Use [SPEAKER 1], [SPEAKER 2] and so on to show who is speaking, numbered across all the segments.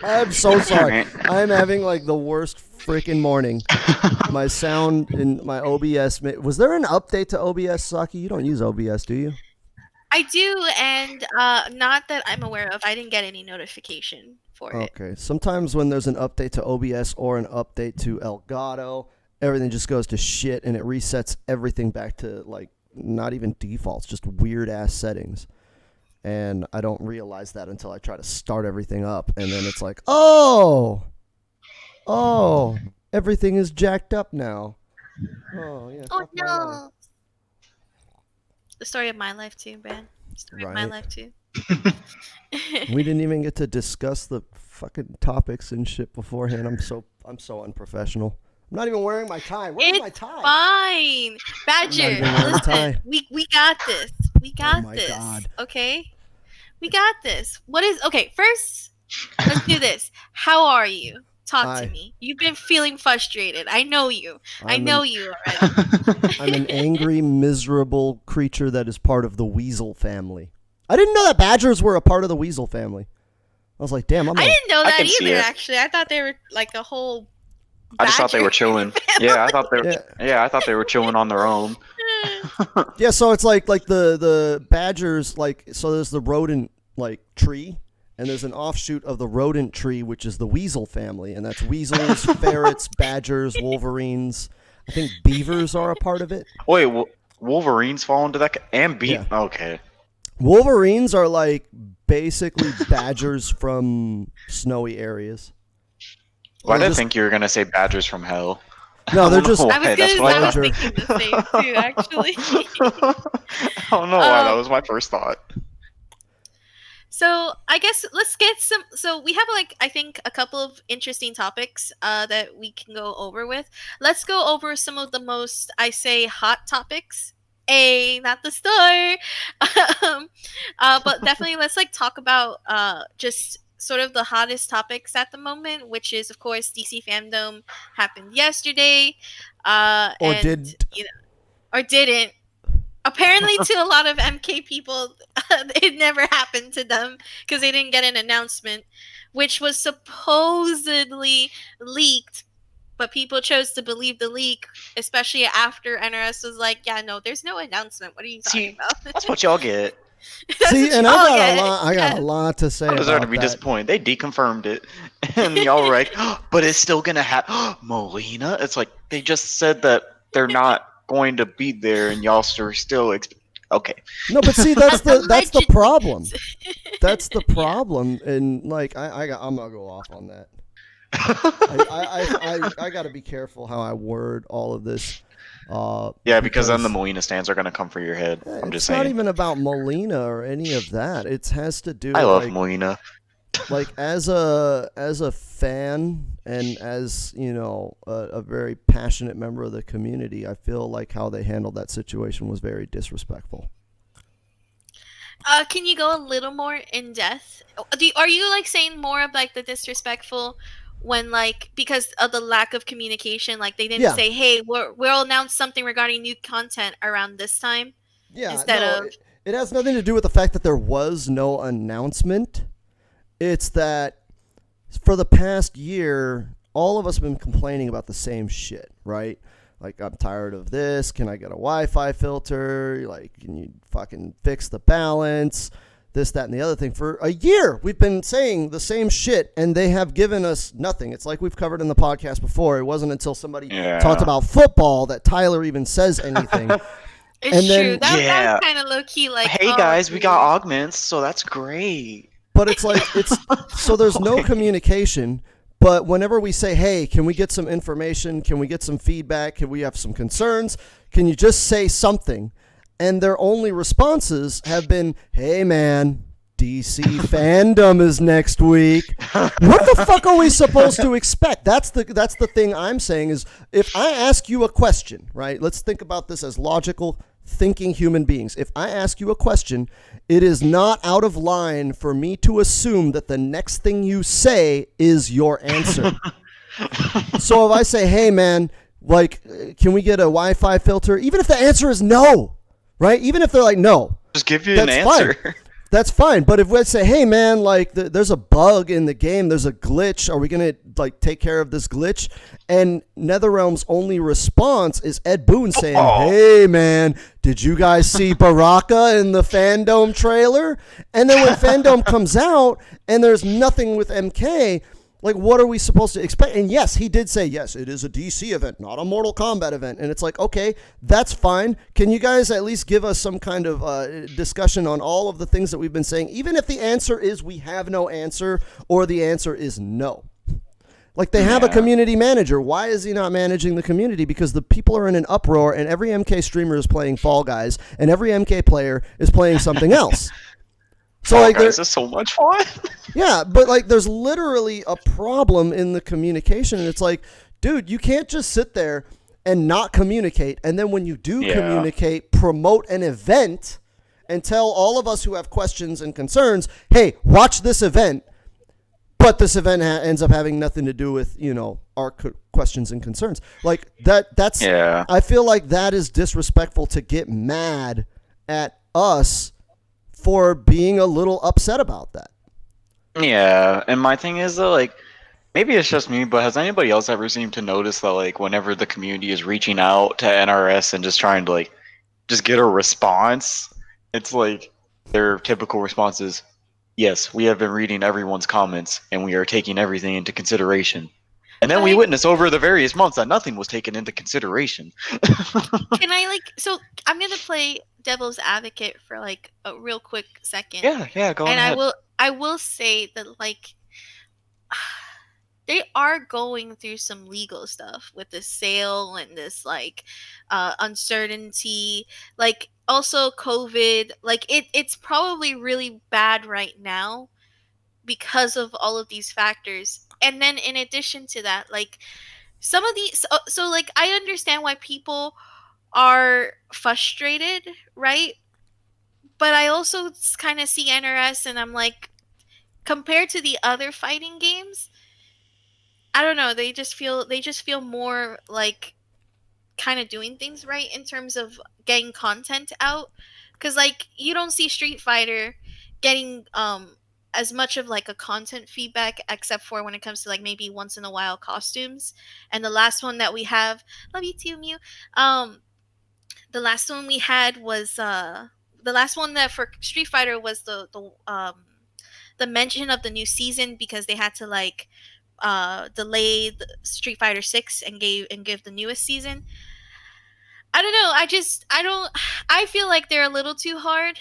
[SPEAKER 1] I'm so sorry.
[SPEAKER 2] Alright.
[SPEAKER 1] I'm having like the worst freaking morning. My sound in my OBS. Was there an update to OBS, Saki? You don't use OBS, do you?
[SPEAKER 3] I do, and not that I'm aware of. I didn't get any notification for it.
[SPEAKER 1] Okay. Sometimes when there's an update to OBS or an update to Elgato, everything just goes to shit and it resets everything back to like not even defaults, just weird ass settings. And I don't realize that until I try to start everything up, and then it's like, oh, everything is jacked up now. Oh yeah.
[SPEAKER 3] Oh
[SPEAKER 1] fuck my life.
[SPEAKER 3] no! The story of my life too, man. Story of my
[SPEAKER 1] Right.
[SPEAKER 3] life too.
[SPEAKER 1] We didn't even get to discuss the fucking topics and shit beforehand. I'm so unprofessional. I'm not even wearing my tie. Where's my
[SPEAKER 3] It's
[SPEAKER 1] tie?
[SPEAKER 3] fine, Badger.
[SPEAKER 1] even wearing a tie.
[SPEAKER 3] Listen, we got this. We got
[SPEAKER 1] my
[SPEAKER 3] this.
[SPEAKER 1] God.
[SPEAKER 3] Okay, we got this. What is okay? First, let's do this. How are you? Talk
[SPEAKER 1] Hi.
[SPEAKER 3] to me. You've been feeling frustrated. I know you. I
[SPEAKER 1] I'm
[SPEAKER 3] know
[SPEAKER 1] an-
[SPEAKER 3] you already.
[SPEAKER 1] I'm an angry, miserable creature that is part of the weasel family. I didn't know that badgers were a part of the weasel family. I was like, damn,
[SPEAKER 3] I didn't know
[SPEAKER 2] I
[SPEAKER 3] that
[SPEAKER 2] can see
[SPEAKER 3] either.
[SPEAKER 2] it.
[SPEAKER 3] Actually, I thought they were like a whole.
[SPEAKER 2] I just thought they were
[SPEAKER 3] badger
[SPEAKER 2] chilling.
[SPEAKER 3] family.
[SPEAKER 2] Yeah, I thought they.
[SPEAKER 1] Yeah.
[SPEAKER 2] Yeah, I thought they were chilling on their own.
[SPEAKER 1] Yeah, so it's like the badgers, like, so there's the rodent like tree, and there's an offshoot of the rodent tree, which is the weasel family, and that's weasels, ferrets, badgers, wolverines. I think beavers are a part of it.
[SPEAKER 2] Wait, Wolverines fall into that? And
[SPEAKER 1] Yeah.
[SPEAKER 2] Okay.
[SPEAKER 1] Wolverines are like basically badgers from snowy areas.
[SPEAKER 2] Why
[SPEAKER 1] They're
[SPEAKER 2] did I
[SPEAKER 1] just-
[SPEAKER 2] think you were gonna say badgers from hell?
[SPEAKER 1] No, they're
[SPEAKER 2] I don't
[SPEAKER 1] just
[SPEAKER 2] know
[SPEAKER 3] I was
[SPEAKER 2] why, that's
[SPEAKER 3] gonna.
[SPEAKER 2] what
[SPEAKER 3] I was
[SPEAKER 1] Badger.
[SPEAKER 3] thinking the same too. Actually.
[SPEAKER 2] I don't know why. That was my first thought.
[SPEAKER 3] So I guess let's get some. So we have like I think a couple of interesting topics that we can go over with. Let's go over some of the most I say hot topics. Not the star. But definitely let's like talk about just sort of the hottest topics at the moment, which is of course DC Fandome happened yesterday.
[SPEAKER 1] Or
[SPEAKER 3] and,
[SPEAKER 1] did.
[SPEAKER 3] you know, or didn't. Apparently, to a lot of MK people, it never happened to them because they didn't get an announcement, which was supposedly leaked. But people chose to believe the leak, especially after NRS was like, "Yeah, no, there's no announcement. What are you talking
[SPEAKER 2] See,
[SPEAKER 3] about?"
[SPEAKER 2] that's what y'all get.
[SPEAKER 3] That's
[SPEAKER 1] See,
[SPEAKER 3] what
[SPEAKER 1] and
[SPEAKER 3] y'all
[SPEAKER 1] I got
[SPEAKER 3] get.
[SPEAKER 1] a lot. I got
[SPEAKER 3] Yeah.
[SPEAKER 1] a lot to say
[SPEAKER 2] I deserve
[SPEAKER 1] about
[SPEAKER 2] to be
[SPEAKER 1] that.
[SPEAKER 2] disappointed. They deconfirmed it, and y'all were like, "But it's still gonna happen." Molina. It's like they just said that they're not going to be there, and y'all are still. Okay.
[SPEAKER 1] No, but see, that's the
[SPEAKER 3] Allegedly.
[SPEAKER 1] problem. That's the problem, and like I'm gonna go off on that. I got to be careful how I word all of this.
[SPEAKER 2] Yeah, because then the Molina stands are gonna come for your head. I'm just
[SPEAKER 1] it's not
[SPEAKER 2] saying.
[SPEAKER 1] even about Molina or any of that. It has to do.
[SPEAKER 2] I love
[SPEAKER 1] like,
[SPEAKER 2] Molina.
[SPEAKER 1] like as a fan and as a very passionate member of the community, I feel like how they handled that situation was very disrespectful.
[SPEAKER 3] Can you go a little more in depth? Are you like saying more of like the disrespectful when like because of the lack of communication, like they didn't
[SPEAKER 1] Yeah.
[SPEAKER 3] say, "Hey, we'll announce something regarding new content around this time."
[SPEAKER 1] Yeah,
[SPEAKER 3] Instead
[SPEAKER 1] no,
[SPEAKER 3] of-
[SPEAKER 1] it has nothing to do with the fact that there was no announcement. It's that for the past year, all of us have been complaining about the same shit, right? Like, I'm tired of this. Can I get a Wi-Fi filter? Like, can you fucking fix the balance? This, that, and the other thing. For a year, we've been saying the same shit, and they have given us nothing. It's like we've covered in the podcast before. It wasn't until somebody
[SPEAKER 2] Yeah.
[SPEAKER 1] talked about football that Tyler even says anything.
[SPEAKER 3] It's
[SPEAKER 1] And then-
[SPEAKER 3] true. That
[SPEAKER 2] Yeah.
[SPEAKER 3] was kind of low key. Like,
[SPEAKER 2] Hey
[SPEAKER 3] oh,
[SPEAKER 2] guys, we
[SPEAKER 3] dude.
[SPEAKER 2] got augments, so that's great.
[SPEAKER 1] But it's like so there's no communication. But whenever we say, hey, can we get some information? Can we get some feedback? Can we have some concerns? Can you just say something? And their only responses have been, hey, man, DC Fandom is next week. What the fuck are we supposed to expect? That's the thing I'm saying is if I ask you a question, right? Let's think about this as logical thinking human beings. If I ask you a question, it is not out of line for me to assume that the next thing you say is your answer. So if I say, hey man, like, can we get a Wi-Fi filter? Even if the answer is no, right? Even if they're like, no,
[SPEAKER 2] Just give you an
[SPEAKER 1] that's
[SPEAKER 2] answer.
[SPEAKER 1] fine. That's fine, but if we say, "Hey, man, like there's a bug in the game, there's a glitch. Are we gonna like take care of this glitch?" And NetherRealm's only response is Ed Boon saying, "Hey, man, did you guys see Baraka in the Fandome trailer?" And then when Fandome comes out and there's nothing with MK. Like, what are we supposed to expect? And yes, he did say, yes, it is a DC event, not a Mortal Kombat event. And it's like, okay, that's fine. Can you guys at least give us some kind of discussion on all of the things that we've been saying, even if the answer is we have no answer or the answer is no? Like, they have a community manager. Why is he not managing the community? Because the people are in an uproar, and every MK streamer is playing Fall Guys, and every MK player is playing something else. So
[SPEAKER 2] Fall
[SPEAKER 1] like,
[SPEAKER 2] Guys is so much fun.
[SPEAKER 1] yeah, but like there's literally a problem in the communication, and it's like, dude, you can't just sit there and not communicate, and then when you do communicate, promote an event and tell all of us who have questions and concerns, hey, watch this event, but this event ends up having nothing to do with, you know, our questions and concerns. Like that's I feel like that is disrespectful to get mad at us for being a little upset about that.
[SPEAKER 2] Yeah, and my thing is though, like, maybe it's just me, but has anybody else ever seemed to notice that, like, whenever the community is reaching out to NRS and just trying to, like, just get a response, it's like their typical response is, yes, we have been reading everyone's comments and we are taking everything into consideration. And then we witness over the various months that nothing was taken into consideration.
[SPEAKER 3] Can I, like, so I'm going to play devil's advocate for, like, a real quick second.
[SPEAKER 2] Yeah, go ahead.
[SPEAKER 3] And I will say that, like, they are going through some legal stuff with this sale and this, like, uncertainty. Like, also COVID. Like, it's probably really bad right now because of all of these factors. And then in addition to that, like, some of these, so like, I understand why people are frustrated, right? But I also kind of see NRS and I'm like, compared to the other fighting games, I don't know, they just feel more like kind of doing things right in terms of getting content out. Because, like, you don't see Street Fighter getting as much of, like, a content feedback, except for when it comes to, like, maybe once in a while costumes. And the last one that we have, love you too, Mew. The last one we had was the last one that for Street Fighter was the mention of the new season, because they had to, like, delay the Street Fighter 6 and give the newest season. I don't know. I feel like they're a little too hard.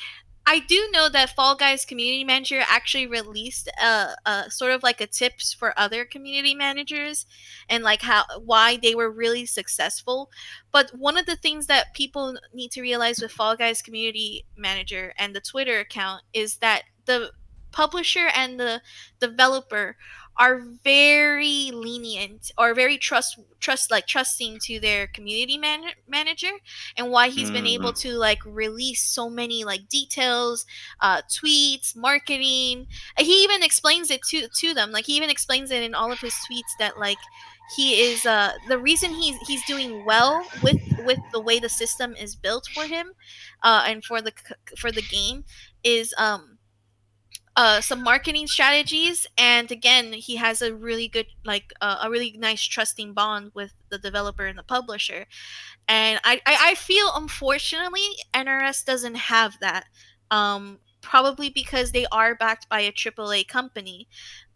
[SPEAKER 3] I do know that Fall Guys community manager actually released a sort of like a tips for other community managers and, like, why they were really successful. But one of the things that people need to realize with Fall Guys community manager and the Twitter account is that the publisher and the developer are very lenient or very trusting to their community manager, and why he's been able to, like, release so many, like, details, tweets, marketing. He even explains it to them. Like, he even explains it in all of his tweets that, like, he is the reason he's doing well with the way the system is built for him, and for the game is some marketing strategies, and again, he has a really good, like, a really nice trusting bond with the developer and the publisher. And I feel, unfortunately, NRS doesn't have that, probably because they are backed by a AAA company,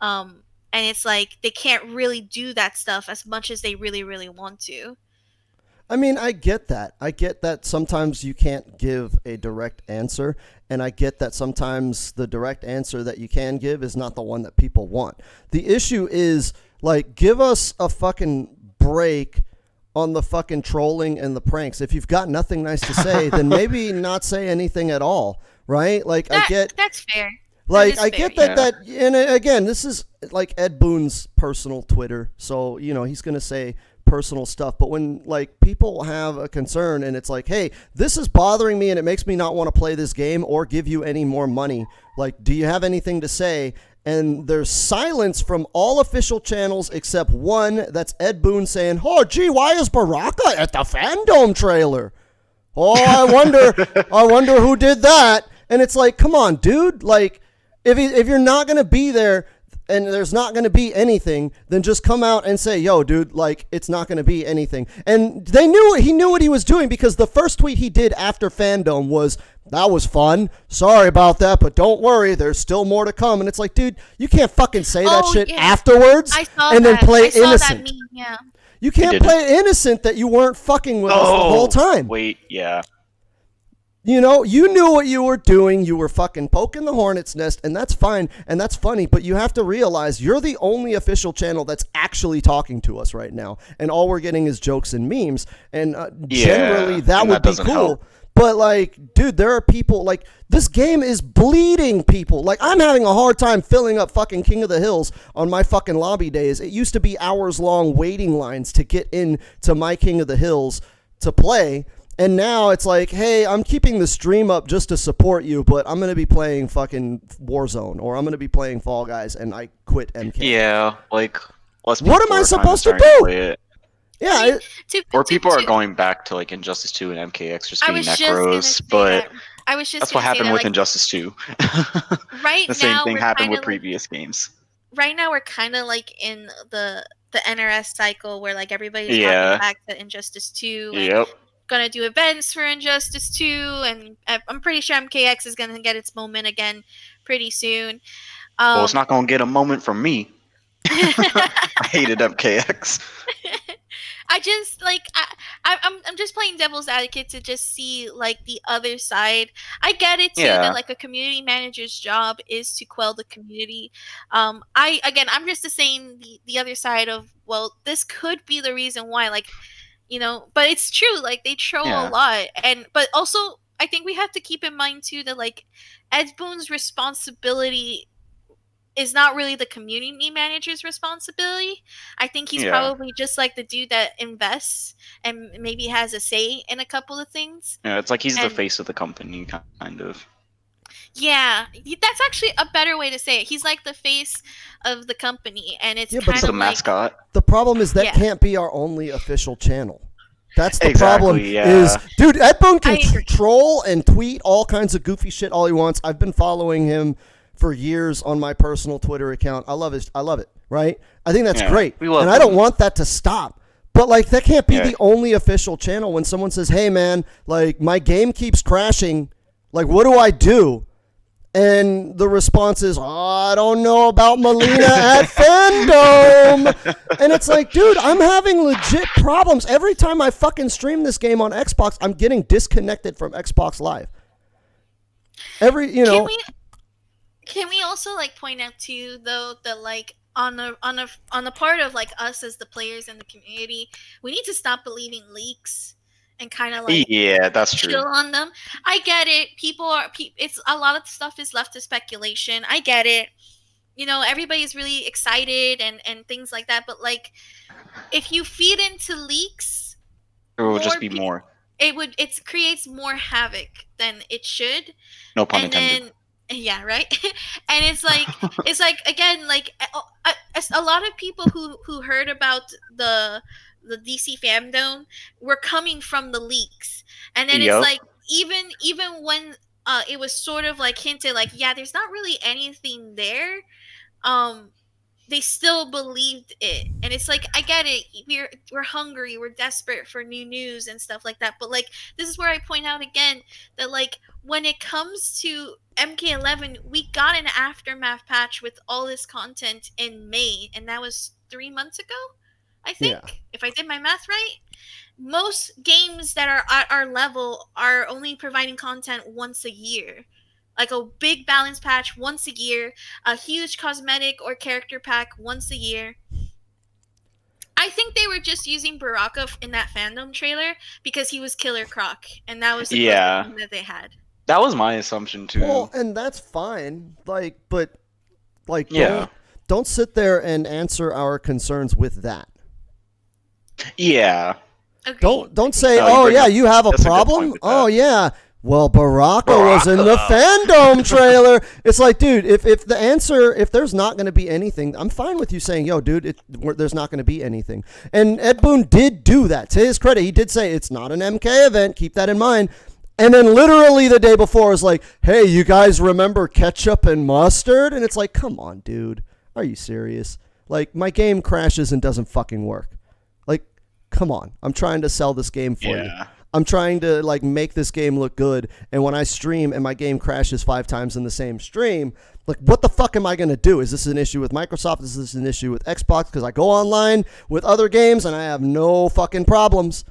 [SPEAKER 3] and it's like they can't really do that stuff as much as they really, really want to.
[SPEAKER 1] I mean, I get that. I get that sometimes you can't give a direct answer, and I get that sometimes the direct answer that you can give is not the one that people want. The issue is, like, give us a fucking break on the fucking trolling and the pranks. If you've got nothing nice to say, then maybe not say anything at all, right? Like,
[SPEAKER 3] that's fair.
[SPEAKER 1] Like, I get that, and again, this is, like, Ed Boon's personal Twitter, so, you know, he's going to say personal stuff. But when, like, people have a concern and it's like, hey, this is bothering me and it makes me not want to play this game or give you any more money, like, do you have anything to say? And there's silence from all official channels except one, that's Ed Boon saying, oh, gee, why is Baraka at the Fandome trailer? Oh, I wonder who did that. And it's like, come on, dude. Like, if you're not going to be there and there's not going to be anything, then just come out and say, yo, dude, like, it's not going to be anything. And he knew what he was doing, because the first tweet he did after Fandome was, that was fun. Sorry about that, but don't worry, there's still more to come. And it's like, dude, you can't fucking say that shit afterwards and then play innocent.
[SPEAKER 3] That meme, yeah.
[SPEAKER 1] You can't play innocent that you weren't fucking with us the whole time.
[SPEAKER 2] Wait, yeah.
[SPEAKER 1] You know, you knew what you were doing. You were fucking poking the hornet's nest, and that's fine, and that's funny, but you have to realize you're the only official channel that's actually talking to us right now, and all we're getting is jokes and memes, and generally that would be cool. Help. But, like, dude, there are people, like, this game is bleeding people. Like, I'm having a hard time filling up fucking King of the Hills on my fucking lobby days. It used to be hours-long waiting lines to get into my King of the Hills to play. And now it's like, hey, I'm keeping the stream up just to support you, but I'm going to be playing fucking Warzone, or I'm going to be playing Fall Guys, and I quit MK.
[SPEAKER 2] Yeah, like,
[SPEAKER 1] what am I supposed to do? Yeah,
[SPEAKER 2] or people are going back to like Injustice 2 and MKX just being that gross, but that's what happened with Injustice 2.
[SPEAKER 3] Right
[SPEAKER 2] the same thing happened with previous games.
[SPEAKER 3] Right now we're kind of like in the NRS cycle where like everybody's going back to Injustice 2. And gonna do events for Injustice 2, and I'm pretty sure MKX is gonna get its moment again pretty soon.
[SPEAKER 2] Well, it's not gonna get a moment from me. I hated MKX.
[SPEAKER 3] I just like I'm just playing devil's advocate to just see like the other side. I get it too that like a community manager's job is to quell the community. I'm just saying the other side of, well, this could be the reason why, like, you know, but it's true, like they troll a lot, but also I think we have to keep in mind too that like Ed Boon's responsibility is not really the community manager's responsibility. I think he's probably just like the dude that invests and maybe has a say in a couple of things.
[SPEAKER 2] Yeah, it's like he's the face of the company, kind of.
[SPEAKER 3] Yeah, that's actually a better way to say it. He's like the face of the company, and it's kind of
[SPEAKER 2] the mascot.
[SPEAKER 1] The problem is that can't be our only official channel. That's the problem. Is, dude, Ed Boon can troll and tweet all kinds of goofy shit all he wants. I've been following him for years on my personal Twitter account. I love it, right? I think that's great. And I don't want that to stop. But, like, that can't be the only official channel when someone says, hey, man, like, my game keeps crashing. Like, what do I do? And the response is, I don't know about Melina at Fandome. And it's like, dude, I'm having legit problems. Every time I fucking stream this game on Xbox, I'm getting disconnected from Xbox Live.
[SPEAKER 3] Can we also like point out too though that like on the part of like us as the players and the community, we need to stop believing leaks and kind of like
[SPEAKER 2] that's true.
[SPEAKER 3] Chill on them. I get it. It's a lot of stuff is left to speculation. I get it. You know, everybody's really excited and things like that. But like, if you feed into leaks,
[SPEAKER 2] there will just be more.
[SPEAKER 3] It creates more havoc than it should.
[SPEAKER 2] No pun intended.
[SPEAKER 3] Yeah, right. And it's like again, like a lot of people who heard about the DC Fandome were coming from the leaks, and then it's like even when it was sort of like hinted like there's not really anything there, they still believed it. And it's like, I get it, we're hungry, we're desperate for new news and stuff like that, but like this is where I point out again that like when it comes to MK11, we got an aftermath patch with all this content in May, and that was 3 months ago, I think, if I did my math right. Most games that are at our level are only providing content once a year. Like a big balance patch once a year, a huge cosmetic or character pack once a year. I think they were just using Baraka in that Fandome trailer because he was Killer Croc, and that was the thing that they had.
[SPEAKER 2] That was my assumption too.
[SPEAKER 1] Well, and that's fine. Like, but like, don't sit there and answer our concerns with that.
[SPEAKER 2] Yeah.
[SPEAKER 3] Agreed.
[SPEAKER 1] Don't say, you have a problem. Well, Baraka was in the Fandome trailer. It's like, dude, if there's not going to be anything, I'm fine with you saying, yo, dude, there's not going to be anything. And Ed Boon did do that. To his credit, he did say it's not an MK event. Keep that in mind. And then literally the day before is like, hey, you guys remember ketchup and mustard? And it's like, come on, dude. Are you serious? Like, my game crashes and doesn't fucking work. Like, come on. I'm trying to sell this game for you. I'm trying to like make this game look good, and when I stream and my game crashes 5 times in the same stream, like what the fuck am I going to do? Is this an issue with Microsoft? Is this an issue with Xbox? Because I go online with other games and I have no fucking problems.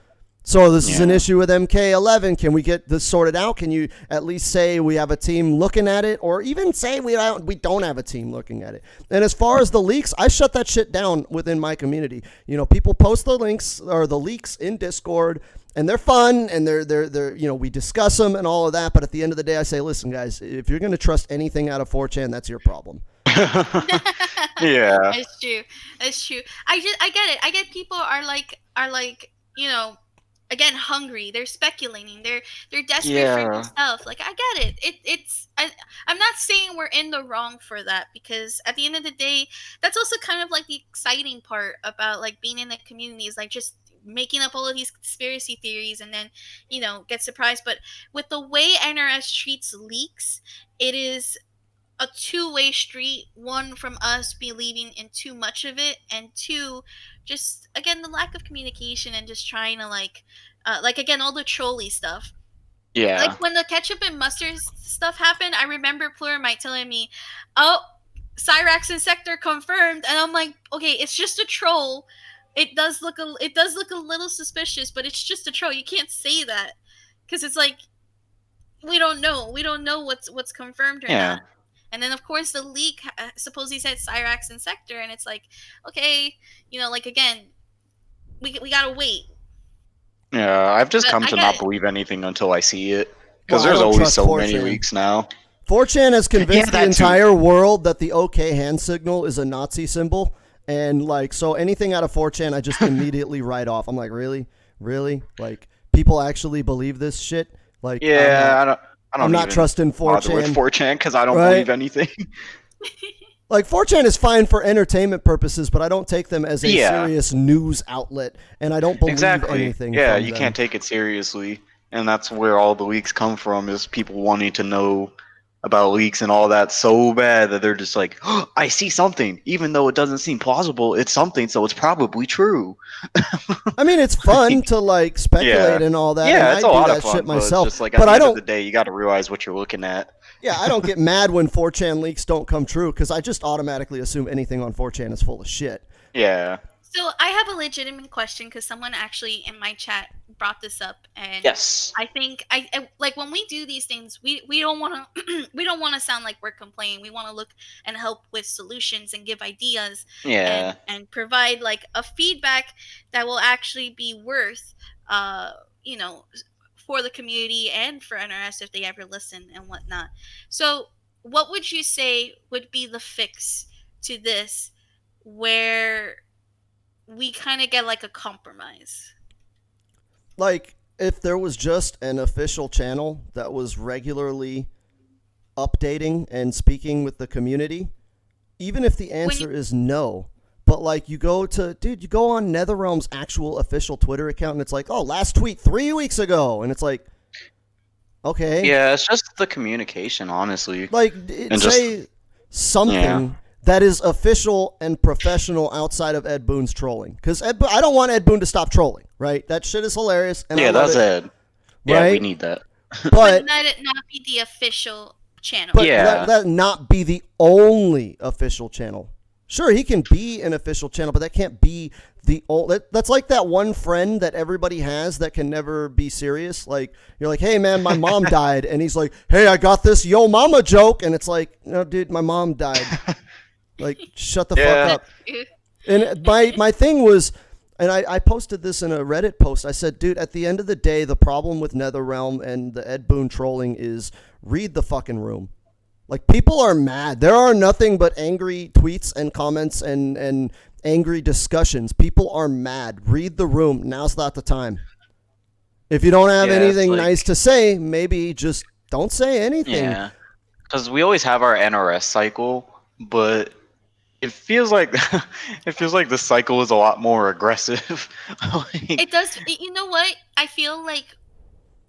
[SPEAKER 1] So this is an issue with MK11. Can we get this sorted out? Can you at least say we have a team looking at it, or even say we don't have a team looking at it? And as far as the leaks, I shut that shit down within my community. You know, people post the links or the leaks in Discord, and they're fun, and they're you know, we discuss them and all of that. But at the end of the day, I say, listen, guys, if you're going to trust anything out of 4chan, that's your problem.
[SPEAKER 2] Yeah.
[SPEAKER 3] It's true. It's true. I get it. I get people are like you know, again, hungry. They're speculating. They're desperate for new stuff. Like, I get it. I'm not saying we're in the wrong for that, because at the end of the day, that's also kind of like the exciting part about like being in the community, is like just making up all of these conspiracy theories and then, you know, get surprised. But with the way NRS treats leaks, it is a two-way street. One, from us believing in too much of it, and two, just again the lack of communication and just trying to like again, all the trolley stuff.
[SPEAKER 2] Yeah.
[SPEAKER 3] Like when the ketchup and mustard stuff happened, I remember Plurmite telling me, "Oh, Cyrax and Sector confirmed," and I'm like, "Okay, it's just a troll. It does look a little suspicious, but it's just a troll. You can't say that, because it's like we don't know what's confirmed or not." And then, of course, the leak supposedly said Cyrax and Sector, and it's like, okay, you know, like, again, we gotta wait.
[SPEAKER 2] Yeah, I've just
[SPEAKER 3] But
[SPEAKER 2] come
[SPEAKER 3] I
[SPEAKER 2] to
[SPEAKER 3] get
[SPEAKER 2] not
[SPEAKER 3] it.
[SPEAKER 2] believe anything until I see it. Because
[SPEAKER 1] Well, I
[SPEAKER 2] there's
[SPEAKER 1] don't
[SPEAKER 2] always
[SPEAKER 1] trust
[SPEAKER 2] so many
[SPEAKER 1] 4chan.
[SPEAKER 2] leaks now.
[SPEAKER 1] 4chan has convinced the
[SPEAKER 2] that too.
[SPEAKER 1] entire world that the OK hand signal is a Nazi symbol. And, like, so anything out of 4chan, I just immediately write off. I'm like, really? Really? Like, people actually believe this shit? Like,
[SPEAKER 2] Yeah,
[SPEAKER 1] I'm not
[SPEAKER 2] even
[SPEAKER 1] trusting
[SPEAKER 2] bother
[SPEAKER 1] 4chan.
[SPEAKER 2] with 4chan because I don't
[SPEAKER 1] Right?
[SPEAKER 2] believe anything.
[SPEAKER 1] Like, 4chan is fine for entertainment purposes, but I don't take them as a
[SPEAKER 2] Yeah.
[SPEAKER 1] serious news outlet, and I don't believe
[SPEAKER 2] Exactly.
[SPEAKER 1] anything
[SPEAKER 2] Yeah,
[SPEAKER 1] from
[SPEAKER 2] you
[SPEAKER 1] them.
[SPEAKER 2] can't take it seriously. And that's where all the leaks come from, is people wanting to know about leaks and all that so bad that they're just like, oh, I see something. Even though it doesn't seem plausible, it's something, so it's probably true.
[SPEAKER 1] I mean, it's fun to, like, speculate and all that, and
[SPEAKER 2] Yeah,
[SPEAKER 1] I
[SPEAKER 2] it's a
[SPEAKER 1] do
[SPEAKER 2] lot
[SPEAKER 1] that
[SPEAKER 2] of fun,
[SPEAKER 1] shit
[SPEAKER 2] but it's
[SPEAKER 1] myself.
[SPEAKER 2] just like at
[SPEAKER 1] But
[SPEAKER 2] the
[SPEAKER 1] I
[SPEAKER 2] end of
[SPEAKER 1] don't,
[SPEAKER 2] the day, you got to realize what you're looking at.
[SPEAKER 1] yeah, I don't get mad when 4chan leaks don't come true, because I just automatically assume anything on 4chan is full of shit.
[SPEAKER 2] Yeah.
[SPEAKER 3] So I have a legitimate question, because someone actually in my chat brought this up, and
[SPEAKER 2] Yes.
[SPEAKER 3] I think I like when we do these things, we don't want to we don't want to sound like we're complaining. We want to look and help with solutions and give ideas
[SPEAKER 2] Yeah.
[SPEAKER 3] and provide like a feedback that will actually be worth you know, for the community and for NRS if they ever listen and whatnot. So what would you say would be the fix to this, where we kind of get like a compromise?
[SPEAKER 1] Like, if there was just an official channel that was regularly updating and speaking with the community, even if the answer is no, but like you go on NetherRealm's actual official Twitter account and it's like, oh, last tweet 3 weeks ago, and it's like, okay,
[SPEAKER 2] Yeah, it's just the communication, honestly.
[SPEAKER 1] like
[SPEAKER 2] And
[SPEAKER 1] say something
[SPEAKER 2] Yeah.
[SPEAKER 1] that is official and professional outside of Ed Boon's trolling, because I don't want Ed Boon to stop trolling, right? That shit is hilarious, and I
[SPEAKER 2] Yeah,
[SPEAKER 1] love
[SPEAKER 2] that's
[SPEAKER 1] it,
[SPEAKER 2] it. Yeah, we
[SPEAKER 1] right?
[SPEAKER 2] need that.
[SPEAKER 1] But
[SPEAKER 3] let it not be the official channel.
[SPEAKER 1] But
[SPEAKER 2] Yeah.
[SPEAKER 1] let that not be the only official channel. Sure, he can be an official channel, but that can't be the only. That's like that one friend that everybody has that can never be serious. Like, you're like, hey, man, my mom died. And he's like, hey, I got this yo mama joke. And it's like, no, dude, my mom died. Like, shut the fuck up. And my thing was, and I posted this in a Reddit post. I said, dude, at the end of the day, the problem with NetherRealm and the Ed Boon trolling is read the fucking room. Like, people are mad. There are nothing but angry tweets and comments and angry discussions. People are mad. Read the room. Now's not the time. If you don't have
[SPEAKER 2] Yeah, it's
[SPEAKER 1] anything
[SPEAKER 2] like-
[SPEAKER 1] nice to say, maybe just don't say anything.
[SPEAKER 2] Yeah. Because we always have our NRS cycle, but it feels like the cycle is a lot more aggressive. Like,
[SPEAKER 3] It does. You know what? I feel like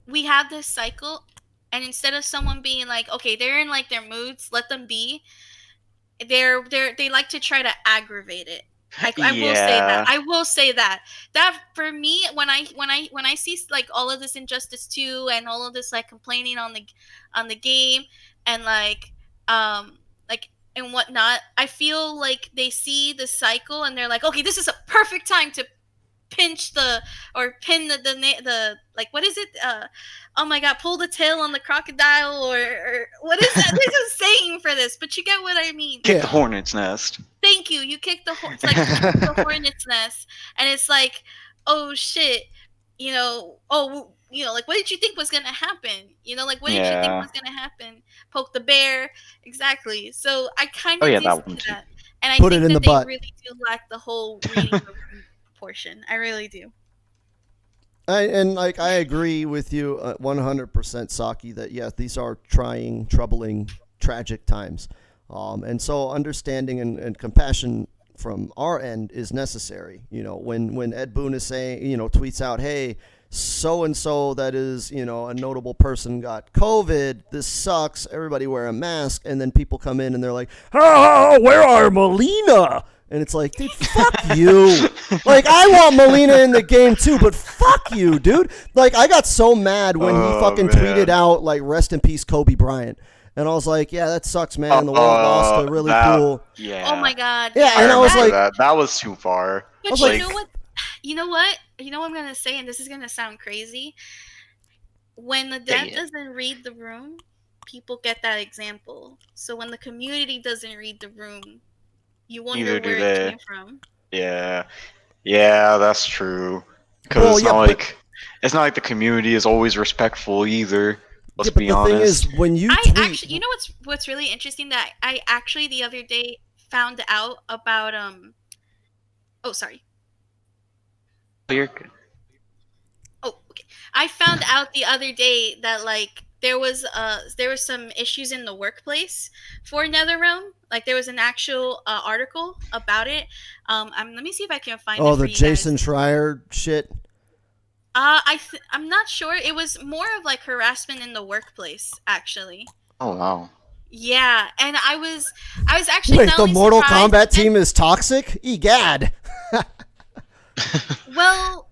[SPEAKER 3] we have this cycle, and instead of someone being like, okay, they're in like their moods, let them be, they like to try to aggravate it. I will say that.
[SPEAKER 2] Yeah.
[SPEAKER 3] I will say that. That for me, when I see like all of this injustice too, and all of this like complaining on the game, and like and whatnot, I feel like they see the cycle and they're like, okay, this is a perfect time to pinch the or pin the like, what is it, oh my god, pull the tail on the crocodile, or what is that? There's a saying for this, but you get what I mean.
[SPEAKER 2] Kick
[SPEAKER 1] Yeah.
[SPEAKER 2] the hornet's nest.
[SPEAKER 3] Thank you. You kick it's like kick the hornet's nest, and it's like, oh shit, like, what did you think was gonna happen? Like, what did you think
[SPEAKER 2] Yeah.
[SPEAKER 3] was gonna happen? Poke the bear, exactly. So I kind
[SPEAKER 2] Oh
[SPEAKER 3] of
[SPEAKER 2] yeah,
[SPEAKER 3] do
[SPEAKER 2] that
[SPEAKER 3] see
[SPEAKER 2] one too.
[SPEAKER 3] that, and I
[SPEAKER 1] Put it
[SPEAKER 3] think
[SPEAKER 1] in
[SPEAKER 3] that
[SPEAKER 1] the
[SPEAKER 3] they
[SPEAKER 1] butt.
[SPEAKER 3] really do lack the whole reading the room portion. I really do.
[SPEAKER 1] I agree with you 100%, Saki, that yes, these are trying, troubling, tragic times, and so understanding and compassion from our end is necessary. When Ed Boon is saying, tweets out, hey, so and so that is, a notable person got COVID. This sucks. Everybody wear a mask, and then people come in and they're like, oh, where are Molina? And it's like, dude, fuck you. Like, I want Molina in the game too, but fuck you, dude. Like, I got so mad when he
[SPEAKER 2] Oh,
[SPEAKER 1] fucking
[SPEAKER 2] man.
[SPEAKER 1] tweeted out, like, rest in peace, Kobe Bryant. And I was like, yeah, that sucks, man. The world lost a really
[SPEAKER 2] that-
[SPEAKER 1] cool.
[SPEAKER 2] Yeah.
[SPEAKER 3] Oh my god.
[SPEAKER 1] Yeah,
[SPEAKER 2] I
[SPEAKER 1] and I was
[SPEAKER 2] remember
[SPEAKER 1] like-
[SPEAKER 2] that was too far.
[SPEAKER 3] But
[SPEAKER 1] was
[SPEAKER 3] you
[SPEAKER 1] like-
[SPEAKER 3] know what? You know what? You know what I'm gonna say, and this is gonna sound crazy. When the dev
[SPEAKER 2] it.
[SPEAKER 3] doesn't read the room, people get that example. So when the community doesn't read the room, you wonder
[SPEAKER 2] Neither do
[SPEAKER 3] where
[SPEAKER 2] they.
[SPEAKER 3] it came from.
[SPEAKER 2] Yeah. Yeah, that's true. Because
[SPEAKER 1] Well,
[SPEAKER 2] it's
[SPEAKER 1] yeah,
[SPEAKER 2] not
[SPEAKER 1] but-
[SPEAKER 2] like it's not like the community is always respectful either. Let's
[SPEAKER 1] Yeah, but
[SPEAKER 2] be
[SPEAKER 1] the
[SPEAKER 2] honest.
[SPEAKER 1] thing is, when you
[SPEAKER 3] I
[SPEAKER 1] tweet,
[SPEAKER 3] actually, you know what's really interesting, that I actually the other day found out about Oh, sorry.
[SPEAKER 2] You're good.
[SPEAKER 3] Oh, okay. I found out the other day that like there was some issues in the workplace for NetherRealm. Like there was an actual article about it. Let me see if I can find it.
[SPEAKER 1] oh,
[SPEAKER 3] for
[SPEAKER 1] the
[SPEAKER 3] you
[SPEAKER 1] Jason
[SPEAKER 3] guys.
[SPEAKER 1] Schreier shit.
[SPEAKER 3] I'm not sure. It was more of like harassment in the workplace, actually.
[SPEAKER 2] Oh wow.
[SPEAKER 3] Yeah, and I was actually
[SPEAKER 1] Wait,
[SPEAKER 3] not
[SPEAKER 1] the
[SPEAKER 3] only
[SPEAKER 1] Mortal
[SPEAKER 3] surprised,
[SPEAKER 1] Kombat
[SPEAKER 3] and-
[SPEAKER 1] team is toxic? Egad.
[SPEAKER 3] Well,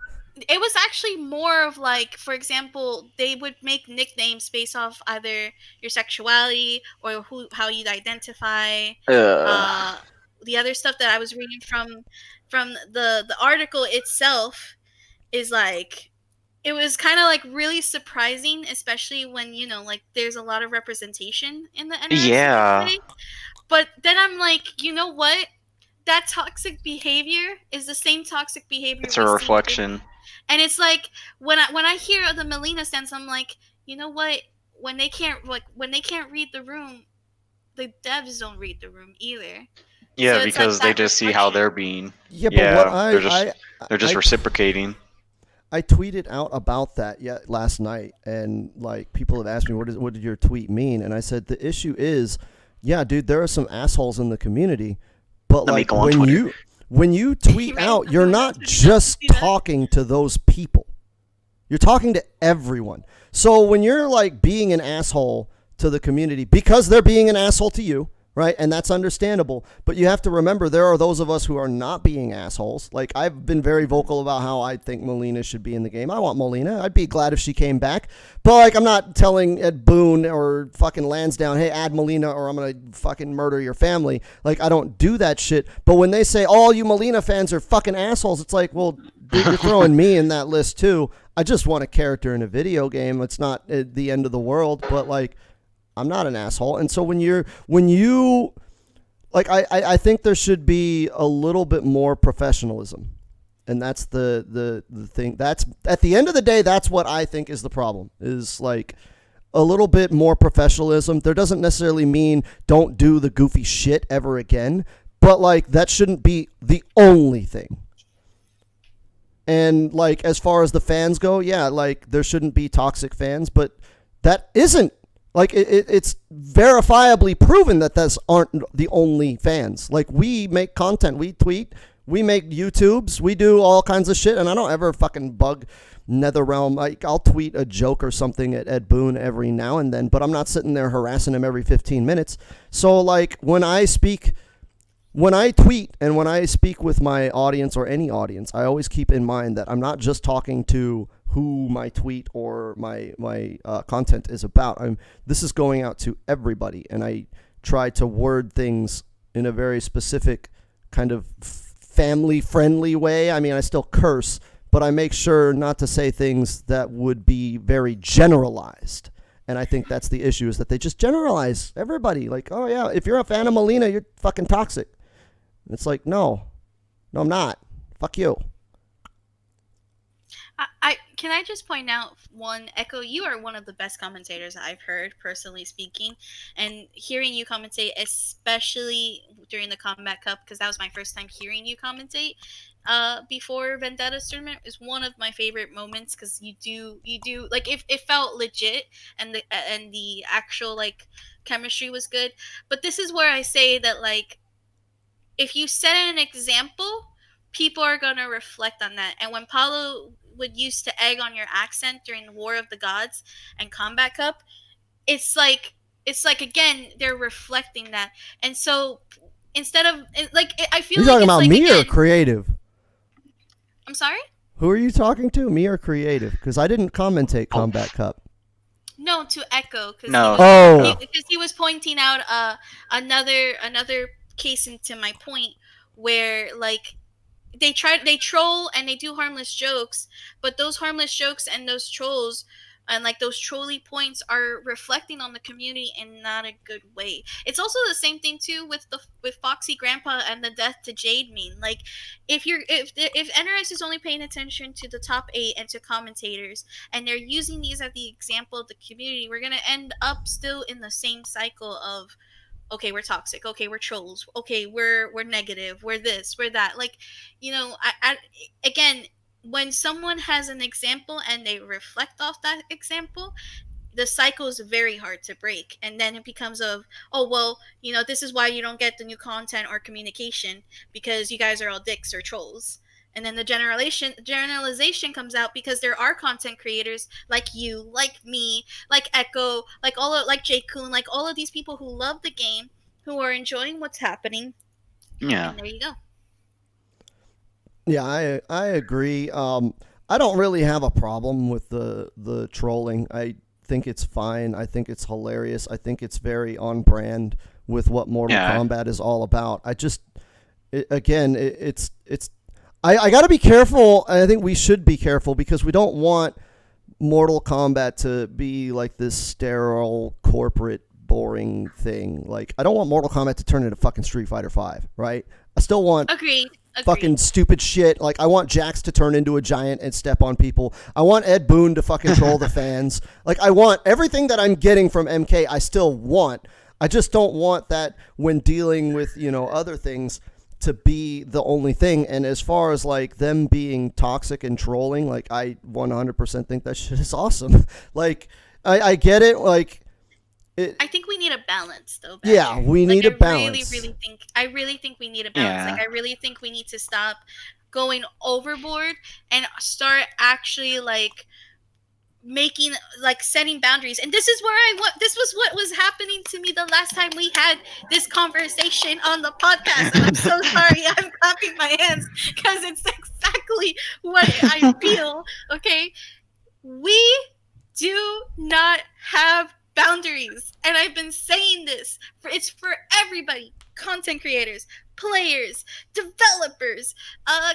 [SPEAKER 3] it was actually more of like, for example, they would make nicknames based off either your sexuality or how you identify. The other stuff that I was reading from the article itself is like, it was kind of like really surprising, especially when like there's a lot of representation in the NRS
[SPEAKER 2] Yeah.
[SPEAKER 3] today. But then I'm like, you know what? That toxic behavior is the same toxic behavior.
[SPEAKER 2] It's a
[SPEAKER 3] we see
[SPEAKER 2] reflection.
[SPEAKER 3] and it's like when I hear the Melina stance, I'm like, you know what? When they can't read the room, the devs don't read the room either.
[SPEAKER 2] Yeah,
[SPEAKER 3] So it's like
[SPEAKER 2] because they
[SPEAKER 3] that
[SPEAKER 2] just see how they're being.
[SPEAKER 1] Yeah, but
[SPEAKER 2] Yeah,
[SPEAKER 1] what
[SPEAKER 2] they're just
[SPEAKER 1] I-
[SPEAKER 2] reciprocating.
[SPEAKER 1] I tweeted out about that last night, and like people have asked me, what did your tweet mean? And I said the issue is, yeah, dude, there are some assholes in the community, but
[SPEAKER 2] Let me
[SPEAKER 1] like
[SPEAKER 2] go on Twitter.
[SPEAKER 1] when you tweet
[SPEAKER 3] Right,
[SPEAKER 1] out, you're
[SPEAKER 3] someone
[SPEAKER 1] not
[SPEAKER 3] else would
[SPEAKER 1] just
[SPEAKER 3] do that.
[SPEAKER 1] talking to those people. You're talking to everyone. So when you're like being an asshole to the community because they're being an asshole to you, right? And that's understandable. But you have to remember there are those of us who are not being assholes. Like I've been very vocal about how I think Molina should be in the game. I want Molina. I'd be glad if she came back. But like I'm not telling Ed Boon or fucking Lansdowne, hey, add Molina or I'm going to fucking murder your family. Like I don't do that shit. But when they say all you Molina fans are fucking assholes, it's like, well, dude, you're throwing me in that list too. I just want a character in a video game. It's not the end of the world, but like I'm not an asshole. And so when you like I think there should be a little bit more professionalism. And that's the thing. That's at the end of the day, that's what I think is the problem. Is like a little bit more professionalism. There doesn't necessarily mean don't do the goofy shit ever again, but like that shouldn't be the only thing. And like as far as the fans go, yeah, like there shouldn't be toxic fans, but that isn't like it's verifiably proven that those aren't the only fans. Like we make content, we tweet, We make YouTubes. We do all kinds of shit, and I don't ever fucking bug NetherRealm. Like, I'll tweet a joke or something at Ed Boon every now and then, but I'm not sitting there harassing him every 15 minutes. So, like, when I tweet and when I speak with my audience or any audience, I always keep in mind that I'm not just talking to who my tweet or my content is about. This is going out to everybody, and I try to word things in a very specific kind of family-friendly way. I mean, I still curse, but I make sure not to say things that would be very generalized. And I think that's the issue, is that they just generalize everybody. Like, oh yeah, if you're a fan of Melina, you're fucking toxic. And it's like, no, I'm not. Fuck you.
[SPEAKER 3] I can I just point out one, Echo, you are one of the best commentators I've heard, personally speaking, and hearing you commentate, especially during the Kombat Cup, because that was my first time hearing you commentate before Vendetta's tournament, is one of my favorite moments, because you do like, it felt legit, and the actual like chemistry was good. But this is where I say that, like, if you set an example, people are going to reflect on that. And when Paulo would use to egg on your accent during the War of the Gods and Combat Cup, it's like again, they're reflecting that. And so instead of like, I feel
[SPEAKER 1] You're
[SPEAKER 3] like
[SPEAKER 1] talking about
[SPEAKER 3] like,
[SPEAKER 1] me
[SPEAKER 3] again,
[SPEAKER 1] or creative?
[SPEAKER 3] I'm sorry?
[SPEAKER 1] Who are you talking to, me or creative? Because I didn't commentate Combat Cup.
[SPEAKER 3] No, to Echo, because
[SPEAKER 2] No.
[SPEAKER 3] he was pointing out another case into my point, where like they troll and they do harmless jokes, but those harmless jokes and those trolls and like those trolly points are reflecting on the community in not a good way. It's also the same thing too with Foxy Grandpa and the Death to Jade meme. Like, if NRS is only paying attention to the top 8 and to commentators, and they're using these as the example of the community, we're gonna end up still in the same cycle of, okay, we're toxic, okay, we're trolls, okay, we're negative, we're this, we're that. Like, I again, when someone has an example and they reflect off that example, the cycle is very hard to break. And then it becomes of, oh well, this is why you don't get the new content or communication, because you guys are all dicks or trolls. And then the generalization comes out, because there are content creators like you, like me, like Echo, like Jay Kun, like all of these people who love the game, who are enjoying what's happening.
[SPEAKER 2] Yeah.
[SPEAKER 3] And there you go.
[SPEAKER 1] Yeah, I agree. I don't really have a problem with the trolling. I think it's fine. I think it's hilarious. I think it's very on brand with what Mortal Kombat is all about. I just, it's I got to be careful. And I think we should be careful, because we don't want Mortal Kombat to be like this sterile, corporate, boring thing. Like, I don't want Mortal Kombat to turn into fucking Street Fighter 5, right? I still want
[SPEAKER 3] Agreed.
[SPEAKER 1] fucking stupid shit. Like, I want Jax to turn into a giant and step on people. I want Ed Boon to fucking troll the fans. Like, I want everything that I'm getting from MK, I still want. I just don't want that when dealing with, other things, to be the only thing. And as far as like them being toxic and trolling, like, I 100% think that shit is awesome. Like, I get it. Like,
[SPEAKER 3] I think we need a balance, though.
[SPEAKER 1] Yeah, we need a balance.
[SPEAKER 3] I really think we need a balance.
[SPEAKER 2] Yeah.
[SPEAKER 3] Like, I really think we need to stop going overboard and start actually like making, like, setting boundaries. And this is where this was what was happening to me the last time we had this conversation on the podcast. And I'm so sorry, I'm clapping my hands, because it's exactly what I feel. Okay, we do not have boundaries, and I've been saying this it's for everybody: content creators, players, developers,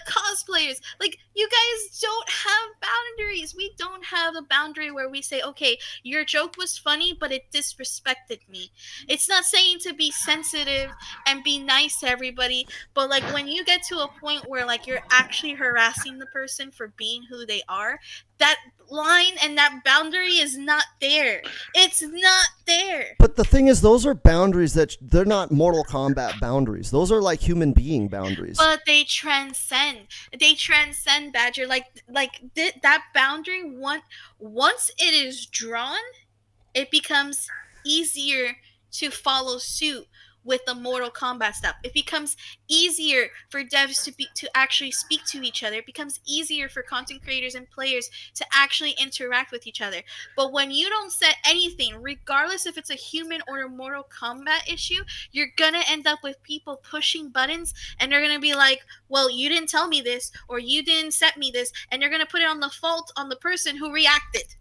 [SPEAKER 3] cosplayers. Like, you guys don't have boundaries. We don't have a boundary where we say, okay, your joke was funny, but it disrespected me. It's not saying to be sensitive and be nice to everybody, but like, when you get to a point where like you're actually harassing the person for being who they are, that line and that boundary is not there. It's not there.
[SPEAKER 1] But the thing is, those are boundaries they're not Mortal Kombat boundaries. Those are like human being boundaries.
[SPEAKER 3] But they transcend. Badger. That boundary, once it is drawn, it becomes easier to follow suit. with the Mortal Kombat stuff. It becomes easier for devs to actually speak to each other. It becomes easier for content creators and players to actually interact with each other. But when you don't set anything, regardless if it's a human or a Mortal Kombat issue, you're gonna end up with people pushing buttons, and they're gonna be like, well, you didn't tell me this, or you didn't set me this, and they're gonna put it on the fault on the person who reacted.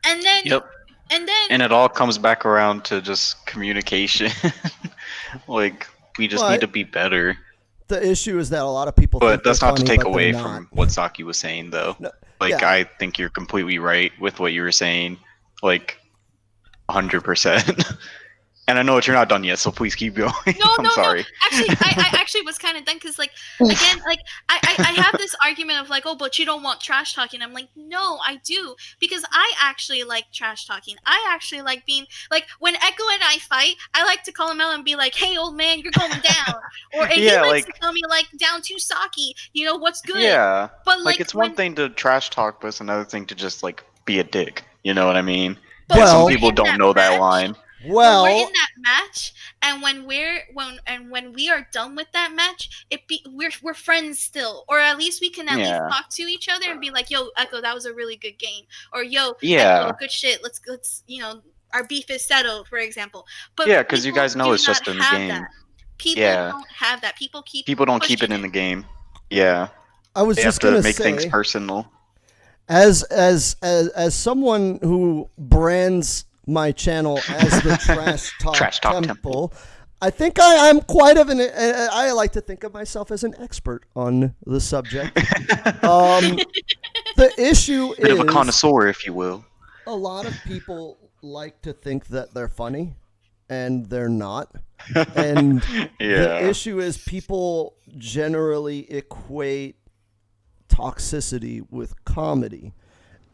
[SPEAKER 3] And then
[SPEAKER 2] and it all comes back around to just communication. Like, we just need to be better.
[SPEAKER 1] The issue is that a lot of people
[SPEAKER 2] But
[SPEAKER 1] think
[SPEAKER 2] that's not to
[SPEAKER 1] funny,
[SPEAKER 2] take
[SPEAKER 1] but
[SPEAKER 2] away
[SPEAKER 1] they're
[SPEAKER 2] from
[SPEAKER 1] not.
[SPEAKER 2] what Saki was saying, though.
[SPEAKER 1] No,
[SPEAKER 2] Like,
[SPEAKER 1] yeah.
[SPEAKER 2] I think you're completely right with what you were saying. Like, 100%. And I know that you're not done yet, so please keep going. I'm sorry.
[SPEAKER 3] Actually, I actually was kind of done because, like, again, like, I have this argument of like, oh, but you don't want trash talking. I'm like, no, I do, because I actually like trash talking. I actually like being like, when Echo and I fight, I like to call him out and be like, hey, old man, you're going down, or and he likes to tell me like, down to Saki, you know what's good.
[SPEAKER 2] Yeah,
[SPEAKER 3] but
[SPEAKER 2] like it's one thing to trash talk, but it's another thing to just like be a dick. You know what I mean?
[SPEAKER 3] But
[SPEAKER 2] and some people don't know that line.
[SPEAKER 1] Well,
[SPEAKER 3] when we're in that match, and when we are done with that match, we're friends still, or at least we can at least talk to each other and be like, "Yo, Echo, that was a really good game," or "Yo, Echo, good shit. Let's our beef is settled," for example. But
[SPEAKER 2] because you guys know it's just in the game.
[SPEAKER 3] That. People don't have that. People
[SPEAKER 2] don't keep it in the game. Yeah,
[SPEAKER 1] I was just gonna
[SPEAKER 2] make
[SPEAKER 1] say,
[SPEAKER 2] things personal.
[SPEAKER 1] As someone who brands my channel as the Trash Talk Temple, I think I'm quite of I like to think of myself as an expert on the subject. The issue
[SPEAKER 2] Bit
[SPEAKER 1] is
[SPEAKER 2] of a connoisseur, if you will.
[SPEAKER 1] A lot of people like to think that they're funny, and they're not. And the issue is people generally equate toxicity with comedy,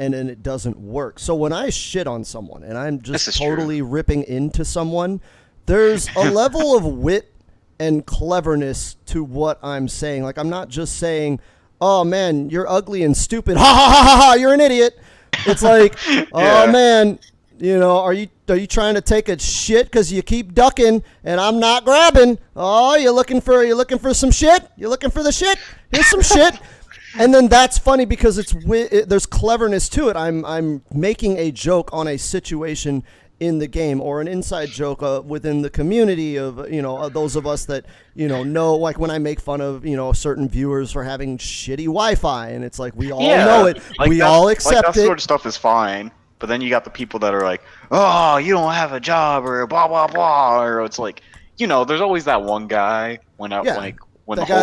[SPEAKER 1] and then it doesn't work. So when I shit on someone and I'm just totally ripping into someone, there's a level of wit and cleverness to what I'm saying. Like, I'm not just saying, oh man, you're ugly and stupid, ha ha ha ha ha, you're an idiot. It's like, oh man, you know, are you trying to take a shit because you keep ducking and I'm not grabbing? Oh, you're looking for some shit? You're looking for the shit? Here's some shit. And then that's funny because there's cleverness to it. I'm making a joke on a situation in the game, or an inside joke within the community of, you know, those of us that, you know, like when I make fun of, you know, certain viewers for having shitty Wi-Fi, and it's like, we all know it.
[SPEAKER 2] Like
[SPEAKER 1] we all accept
[SPEAKER 2] that sort of stuff is fine. But then you got the people that are like, oh, you don't have a job, or blah, blah, blah. Or it's like, you know, there's always that one guy when the whole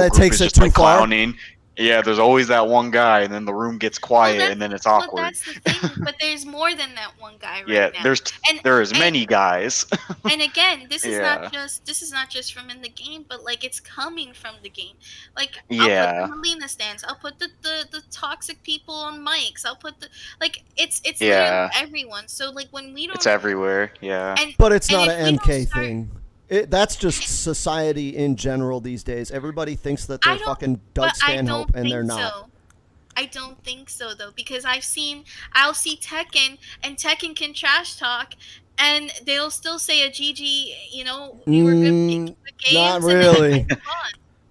[SPEAKER 2] group is just like clowning. Yeah, there's always that one guy, and then the room gets quiet, and then it's awkward.
[SPEAKER 3] But that's the thing. But there's more than that one guy right now.
[SPEAKER 2] There's many guys.
[SPEAKER 3] And again, this is not just from in the game, but like it's coming from the game. Like I'll put the Melina stands. I'll put the toxic people on mics. I'll put it's literally everyone. So like when we don't,
[SPEAKER 2] it's everywhere. Yeah.
[SPEAKER 1] But it's not an MK thing. That's just society in general these days. Everybody thinks that they're fucking Doug Stanhope, and they're not.
[SPEAKER 3] So. I don't think so, though, because I'll see Tekken, and Tekken can trash talk, and they'll still say a GG, you know, we were good games.
[SPEAKER 1] Not really.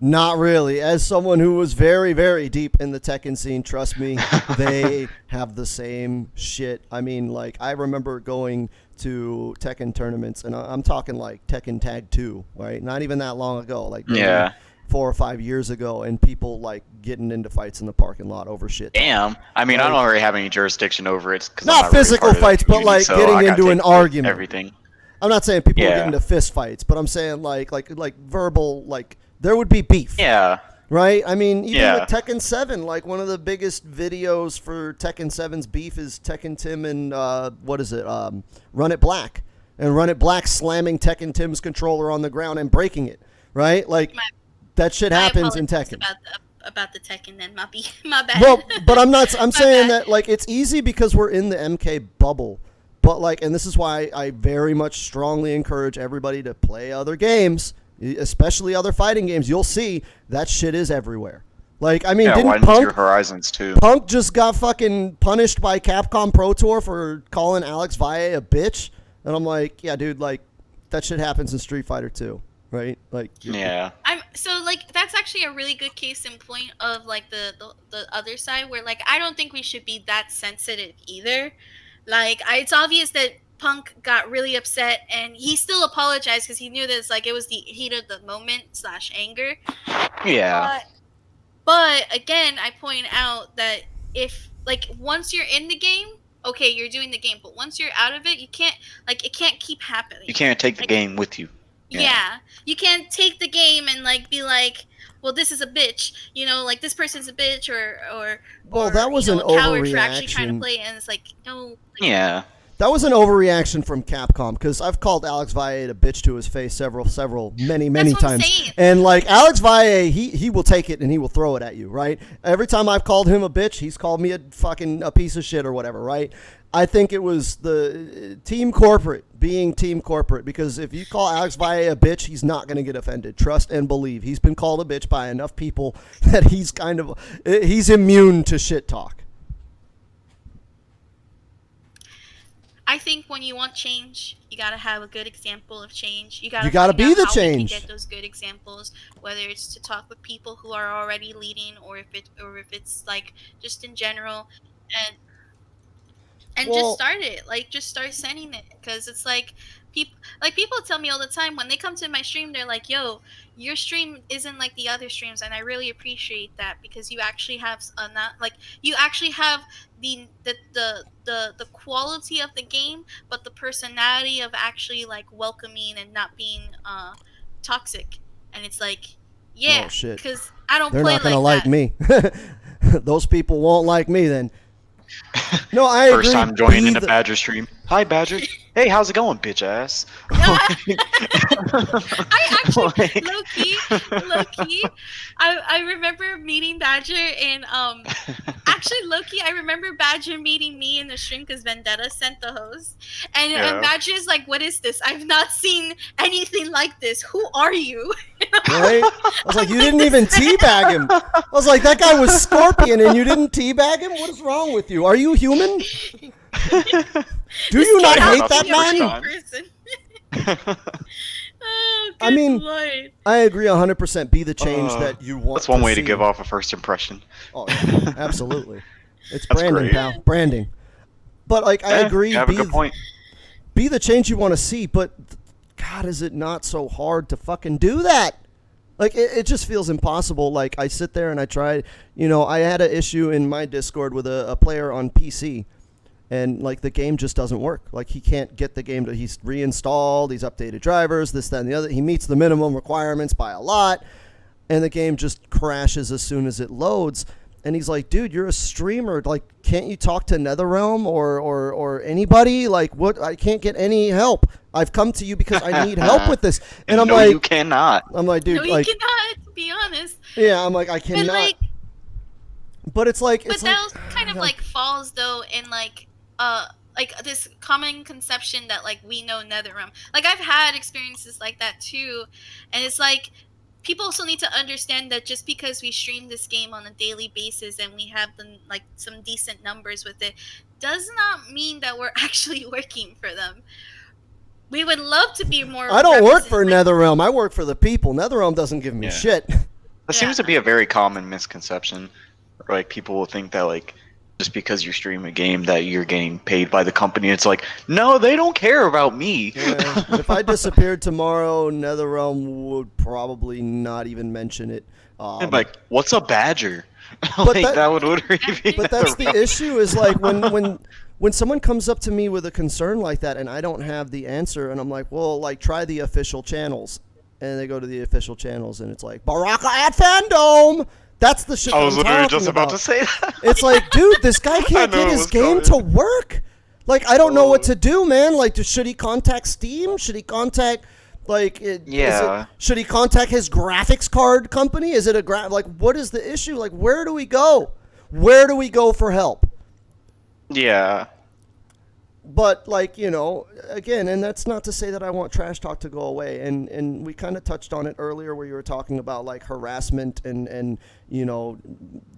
[SPEAKER 1] Not really. As someone who was very, very deep in the Tekken scene, trust me, they have the same shit. I mean, like, I remember going to Tekken tournaments, and I'm talking like Tekken Tag 2, right? Not even that long ago, like 4 or 5 years ago, and people like getting into fights in the parking lot over shit.
[SPEAKER 2] Damn. I mean, I don't really have any jurisdiction over it.
[SPEAKER 1] Not physical fights, but like getting into an argument.
[SPEAKER 2] Everything.
[SPEAKER 1] I'm not saying people get into fist fights, but I'm saying like verbal, like there would be beef.
[SPEAKER 2] Yeah.
[SPEAKER 1] Right? I mean, even with Tekken 7, like one of the biggest videos for Tekken 7's beef is Tekken Tim and, Run It Black. And Run It Black slamming Tekken Tim's controller on the ground and breaking it. Right? Like, that shit happens in Tekken.
[SPEAKER 3] About the Tekken then, my bad.
[SPEAKER 1] Well, but I'm saying that, like, it's easy because we're in the MK bubble. But, like, and this is why I very much strongly encourage everybody to play other games, especially other fighting games. You'll see that shit is everywhere. Like, I mean, didn't Punk
[SPEAKER 2] your horizons too?
[SPEAKER 1] Punk just got fucking punished by Capcom Pro Tour for calling Alex Valle a bitch, and I'm like, yeah, dude, like that shit happens in Street Fighter 2, right? Like,
[SPEAKER 2] Yeah.
[SPEAKER 3] I'm so like that's actually a really good case in point of like the other side where like I don't think we should be that sensitive either. Like it's obvious that Punk got really upset and he still apologized because he knew that it's like it was the heat of the moment slash anger.
[SPEAKER 2] Yeah.
[SPEAKER 3] But again, I point out that if like once you're in the game, okay, you're doing the game, but once you're out of it, you can't like it can't keep happening.
[SPEAKER 2] You can't take the
[SPEAKER 3] Like,
[SPEAKER 2] game with you.
[SPEAKER 3] yeah, you can't take the game and like be like, well, this is a bitch, you know, like this person's a bitch or
[SPEAKER 1] Well, that was
[SPEAKER 3] you
[SPEAKER 1] an
[SPEAKER 3] know, a coward for actually trying to
[SPEAKER 1] overreaction.
[SPEAKER 3] play, and it's like no. Like,
[SPEAKER 2] Yeah.
[SPEAKER 1] That was an overreaction from Capcom because I've called Alex Valle a bitch to his face many
[SPEAKER 3] That's what I'm
[SPEAKER 1] times.
[SPEAKER 3] saying.
[SPEAKER 1] And like Alex Valle, he will take it and he will throw it at you, right? Every time I've called him a bitch, he's called me a piece of shit or whatever, right? I think it was the team corporate being team corporate because if you call Alex Valle a bitch, he's not going to get offended. Trust and believe. He's been called a bitch by enough people that he's immune to shit talk.
[SPEAKER 3] I think when you want change, you gotta have a good example of change. You gotta
[SPEAKER 1] gotta
[SPEAKER 3] find
[SPEAKER 1] be
[SPEAKER 3] out
[SPEAKER 1] the
[SPEAKER 3] how we can
[SPEAKER 1] change.
[SPEAKER 3] get those good examples, whether it's to talk with people who are already leading, or if it's like just in general, and
[SPEAKER 1] Well-
[SPEAKER 3] just start it. Like just start sending it, because it's like people tell me all the time when they come to my stream, they're like, "Yo, your stream isn't like the other streams," and I really appreciate that because you actually have not like you actually have the quality of the game, but the personality of actually like welcoming and not being toxic. And it's like, yeah,
[SPEAKER 1] Oh, shit.
[SPEAKER 3] because I don't
[SPEAKER 1] They're
[SPEAKER 3] play
[SPEAKER 1] not going to
[SPEAKER 3] like
[SPEAKER 1] like
[SPEAKER 3] that.
[SPEAKER 1] me. Those people won't like me then. No, I agree.
[SPEAKER 2] First time joining
[SPEAKER 1] Be
[SPEAKER 2] a
[SPEAKER 1] the-
[SPEAKER 2] Badger stream. Hi, Badger. Hey, how's it going, bitch ass?
[SPEAKER 3] I actually
[SPEAKER 2] Like-
[SPEAKER 3] low key, I remember meeting Badger and actually low key I remember Badger meeting me in the stream because Vendetta sent the host, and,
[SPEAKER 2] Yeah.
[SPEAKER 3] and Badger's like, "What is this? I've not seen anything like this. Who are you?"
[SPEAKER 1] Right? I was like, you didn't even teabag him. I was like, that guy was Scorpion and you didn't teabag him? What is wrong with you? Are you human? Do you not
[SPEAKER 3] Cannot
[SPEAKER 1] hate that
[SPEAKER 3] be a real
[SPEAKER 1] man?
[SPEAKER 3] person. Oh,
[SPEAKER 1] I
[SPEAKER 3] good
[SPEAKER 1] mean,
[SPEAKER 3] Lord.
[SPEAKER 1] I agree 100%. Be the change that you want.
[SPEAKER 2] That's one way to
[SPEAKER 1] see.
[SPEAKER 2] give off a first impression.
[SPEAKER 1] Oh, yeah, absolutely. It's
[SPEAKER 2] That's
[SPEAKER 1] branding,
[SPEAKER 2] great.
[SPEAKER 1] pal. Branding. But like, I
[SPEAKER 2] Yeah,
[SPEAKER 1] agree.
[SPEAKER 2] You have a good point.
[SPEAKER 1] Be the change you want to see, but God, is it not so hard to fucking do that? Like, it just feels impossible. Like, I sit there and I try, I had an issue in my Discord with a player on PC, and, like, the game just doesn't work. Like, he can't get the game he's reinstalled, he's updated drivers, this, that, and the other. He meets the minimum requirements by a lot, and the game just crashes as soon as it loads. And he's like, dude, you're a streamer. Like, can't you talk to NetherRealm or anybody? Like, what? I can't get any help. I've come to you because I need help with this. And I'm
[SPEAKER 2] no,
[SPEAKER 1] like,
[SPEAKER 2] you cannot.
[SPEAKER 1] I'm like, dude,
[SPEAKER 3] No, you
[SPEAKER 1] like,
[SPEAKER 3] cannot, to be honest.
[SPEAKER 1] yeah, I'm like, I cannot.
[SPEAKER 3] But like,
[SPEAKER 1] But it's like,
[SPEAKER 3] but
[SPEAKER 1] it's
[SPEAKER 3] that
[SPEAKER 1] like,
[SPEAKER 3] kind of like falls though in like this common conception that like we know NetherRealm. Like I've had experiences like that too, and it's like people also need to understand that just because we stream this game on a daily basis and we have like some decent numbers with it, does not mean that we're actually working for them. We would love to be more.
[SPEAKER 1] I don't work for
[SPEAKER 3] represented-
[SPEAKER 1] NetherRealm. I work for the people. NetherRealm doesn't give me
[SPEAKER 2] Yeah.
[SPEAKER 1] shit.
[SPEAKER 2] That seems to be a very common misconception. Like people will think that like just because you stream a game that you're getting paid by the company. It's like, no, they don't care about me.
[SPEAKER 1] Yeah. If I disappeared tomorrow, NetherRealm would probably not even mention it.
[SPEAKER 2] I'm like, what's a badger?
[SPEAKER 1] But
[SPEAKER 2] Like
[SPEAKER 1] that-
[SPEAKER 2] that would literally be.
[SPEAKER 1] But that's the issue is like when someone comes up to me with a concern like that and I don't have the answer and I'm like, well, like try the official channels. And they go to the official channels and it's like, Baraka at Fandome. That's the shit
[SPEAKER 2] I was
[SPEAKER 1] I'm
[SPEAKER 2] literally
[SPEAKER 1] talking
[SPEAKER 2] just about to say that.
[SPEAKER 1] It's like, dude, this guy can't
[SPEAKER 2] knew
[SPEAKER 1] get
[SPEAKER 2] it
[SPEAKER 1] his
[SPEAKER 2] was
[SPEAKER 1] game to
[SPEAKER 2] coming.
[SPEAKER 1] work. Like, I don't know what to do, man. Like, should he contact Steam? Should he contact, like,
[SPEAKER 2] Yeah.
[SPEAKER 1] should he contact his graphics card company? Is it like, what is the issue? Like, where do we go? Where do we go for help?
[SPEAKER 2] Yeah.
[SPEAKER 1] But, like, again, and that's not to say that I want trash talk to go away. And we kind of touched on it earlier where you were talking about, like, harassment and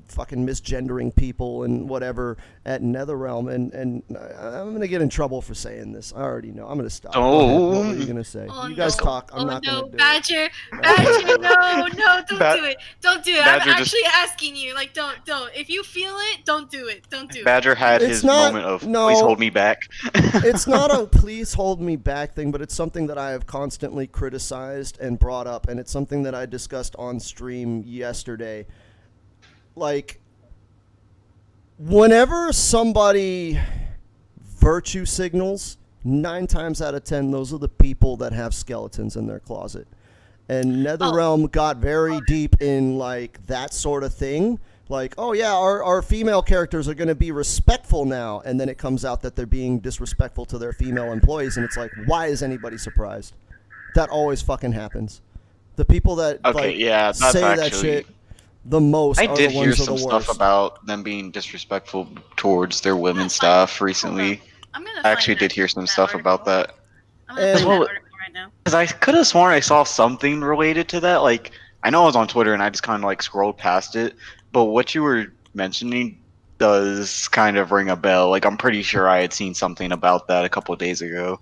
[SPEAKER 1] fucking misgendering people and whatever at NetherRealm, and I'm gonna get in trouble for saying this. I already know. I'm gonna stop. Go ahead. What were you gonna say?
[SPEAKER 3] Oh,
[SPEAKER 1] You guys
[SPEAKER 3] no.
[SPEAKER 1] talk. I'm
[SPEAKER 3] Oh
[SPEAKER 1] not
[SPEAKER 3] no,
[SPEAKER 1] gonna do
[SPEAKER 3] Badger,
[SPEAKER 1] it.
[SPEAKER 3] Badger, no, don't do it. Don't do it.
[SPEAKER 2] Badger
[SPEAKER 3] I'm
[SPEAKER 2] just-
[SPEAKER 3] actually asking you, like, don't. If you feel it, don't do it. Don't do it.
[SPEAKER 2] Badger had
[SPEAKER 1] It's
[SPEAKER 2] his
[SPEAKER 1] not-
[SPEAKER 2] moment of
[SPEAKER 1] no.
[SPEAKER 2] please hold me back.
[SPEAKER 1] It's not a please hold me back thing, but it's something that I have constantly criticized and brought up, and it's something that I discussed on stream yesterday. Like, whenever somebody virtue signals, 9 times out of 10, those are the people that have skeletons in their closet. And NetherRealm got very deep in, like, that sort of thing. Like, oh yeah, our female characters are going to be respectful now, and then it comes out that they're being disrespectful to their female employees, and it's like, why is anybody surprised? That always fucking happens. The people that
[SPEAKER 2] Okay,
[SPEAKER 1] like
[SPEAKER 2] yeah, that's
[SPEAKER 1] say that
[SPEAKER 2] actually.
[SPEAKER 1] shit the most
[SPEAKER 2] I
[SPEAKER 1] are
[SPEAKER 2] did
[SPEAKER 1] the
[SPEAKER 2] hear
[SPEAKER 1] ones that
[SPEAKER 2] some
[SPEAKER 1] are the
[SPEAKER 2] stuff
[SPEAKER 1] worst.
[SPEAKER 2] about them being disrespectful towards their women staff recently.
[SPEAKER 3] I'm gonna
[SPEAKER 2] I actually
[SPEAKER 3] find
[SPEAKER 2] did
[SPEAKER 3] that-
[SPEAKER 2] hear some
[SPEAKER 3] that
[SPEAKER 2] stuff
[SPEAKER 3] article.
[SPEAKER 2] about that.
[SPEAKER 3] I'm gonna
[SPEAKER 1] And-
[SPEAKER 3] find
[SPEAKER 2] Well,
[SPEAKER 3] that article right now.
[SPEAKER 2] Because I could have sworn I saw something related to that. Like, I know I was on Twitter and I just kind of like scrolled past it. But what you were mentioning does kind of ring a bell. Like, I'm pretty sure I had seen something about that a couple of days ago.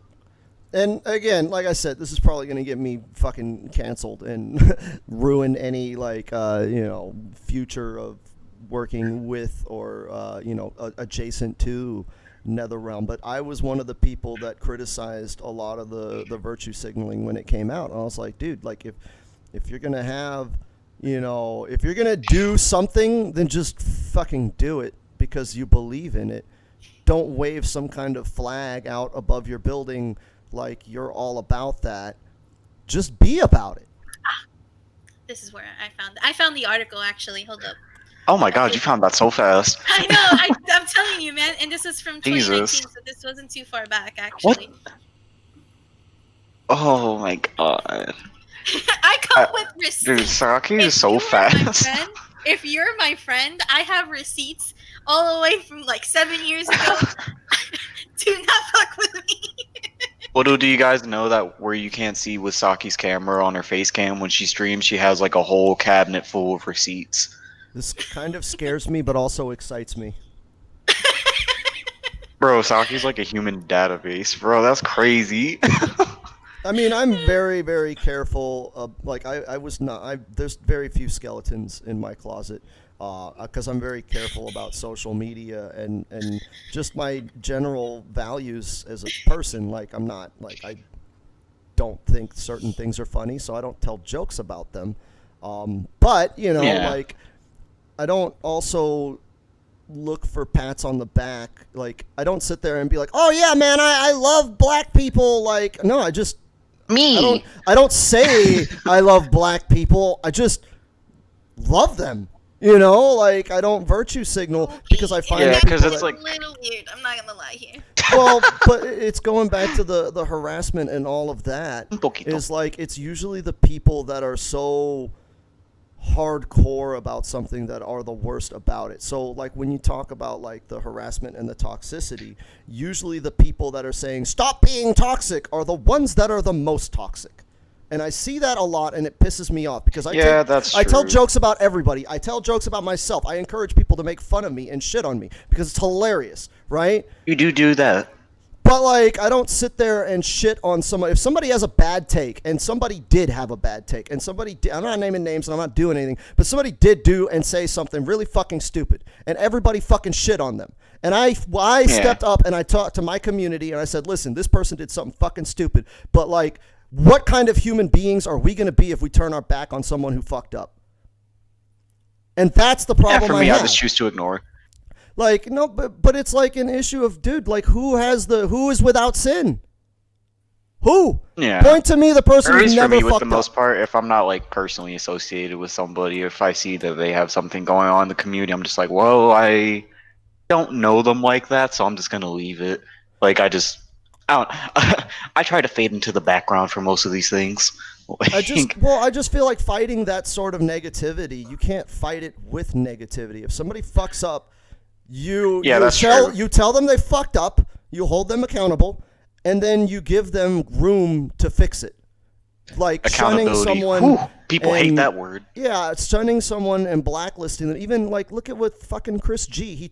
[SPEAKER 1] And again, like I said, this is probably going to get me fucking canceled and ruin any like future of working with or adjacent to NetherRealm. But I was one of the people that criticized a lot of the virtue signaling when it came out. And I was like, dude, like if you're gonna have, if you're gonna do something, then just fucking do it because you believe in it. Don't wave some kind of flag out above your building like you're all about that. Just be about it.
[SPEAKER 3] This is where I found the article actually. Hold up.
[SPEAKER 2] Oh my god, you found that so fast.
[SPEAKER 3] I know. I'm telling you, man. And this is from 2019,
[SPEAKER 2] Jesus.
[SPEAKER 3] so this wasn't too far back, actually.
[SPEAKER 2] Oh my god.
[SPEAKER 3] I come with receipts.
[SPEAKER 2] Dude, Saki
[SPEAKER 3] If
[SPEAKER 2] is so
[SPEAKER 3] you are my
[SPEAKER 2] fast.
[SPEAKER 3] friend- If you're my friend, I have receipts all the way from like 7 years ago. Do not fuck with me.
[SPEAKER 2] Well, do you guys know that where you can't see with Saki's camera on her face cam when she streams, she has like a whole cabinet full of receipts.
[SPEAKER 1] This kind of scares me, but also excites me.
[SPEAKER 2] Bro, Saki's like a human database. Bro, that's crazy.
[SPEAKER 1] I mean, I'm very, very careful. Like, I was not. There's very few skeletons in my closet because I'm very careful about social media and just my general values as a person. Like, I'm not like I don't think certain things are funny, so I don't tell jokes about them. But
[SPEAKER 2] Yeah.
[SPEAKER 1] like, I don't also look for pats on the back. Like, I don't sit there and be like, oh yeah, man, I love black people. Like, no, I just.
[SPEAKER 2] Me.
[SPEAKER 1] I don't say I love black people. I just love them. Like, I don't virtue signal because I find
[SPEAKER 2] Yeah,
[SPEAKER 1] that
[SPEAKER 2] 'cause
[SPEAKER 1] people
[SPEAKER 2] it's
[SPEAKER 1] that-
[SPEAKER 2] like-
[SPEAKER 3] A little weird. I'm not gonna lie here.
[SPEAKER 1] well, but it's going back to the harassment and all of that.
[SPEAKER 2] Un poquito.
[SPEAKER 1] Is like it's usually the people that are so hardcore about something that are the worst about it. So like when you talk about like the harassment and the toxicity, usually the people that are saying stop being toxic are the ones that are the most toxic. And I see that a lot and it pisses me off because I tell
[SPEAKER 2] true.
[SPEAKER 1] jokes about everybody. I tell jokes about myself. I encourage people to make fun of me and shit on me because it's hilarious, right?
[SPEAKER 2] You do that.
[SPEAKER 1] But, like, I don't sit there and shit on somebody. If somebody has a bad take, and somebody did have a bad take, and somebody did, I'm not naming names and I'm not doing anything, but somebody did do and say something really fucking stupid, and everybody fucking shit on them. And I stepped up and I talked to my community and I said, listen, this person did something fucking stupid, but, like, what kind of human beings are we going to be if we turn our back on someone who fucked up? And that's the problem
[SPEAKER 2] For me,
[SPEAKER 1] I
[SPEAKER 2] I
[SPEAKER 1] have.
[SPEAKER 2] just choose to ignore.
[SPEAKER 1] Like, no, but it's like an issue of, dude, like, who is without sin? Who?
[SPEAKER 2] Yeah.
[SPEAKER 1] Point to me the person
[SPEAKER 2] Or at
[SPEAKER 1] who
[SPEAKER 2] least for
[SPEAKER 1] never
[SPEAKER 2] me, with
[SPEAKER 1] fucked
[SPEAKER 2] the
[SPEAKER 1] up.
[SPEAKER 2] most part, if I'm not like personally associated with somebody, if I see that they have something going on in the community, I'm just like, well, I don't know them like that, so I'm just gonna leave it. Like I try to fade into the background for most of these things.
[SPEAKER 1] I just feel like fighting that sort of negativity, you can't fight it with negativity. If somebody fucks up, you tell them they fucked up, you hold them accountable, and then you give them room to fix it. Like shunning
[SPEAKER 2] Accountability.
[SPEAKER 1] someone.
[SPEAKER 2] Whew, people hate
[SPEAKER 1] And
[SPEAKER 2] that word.
[SPEAKER 1] yeah, shunning someone and blacklisting them. Even like look at what fucking Chris G. He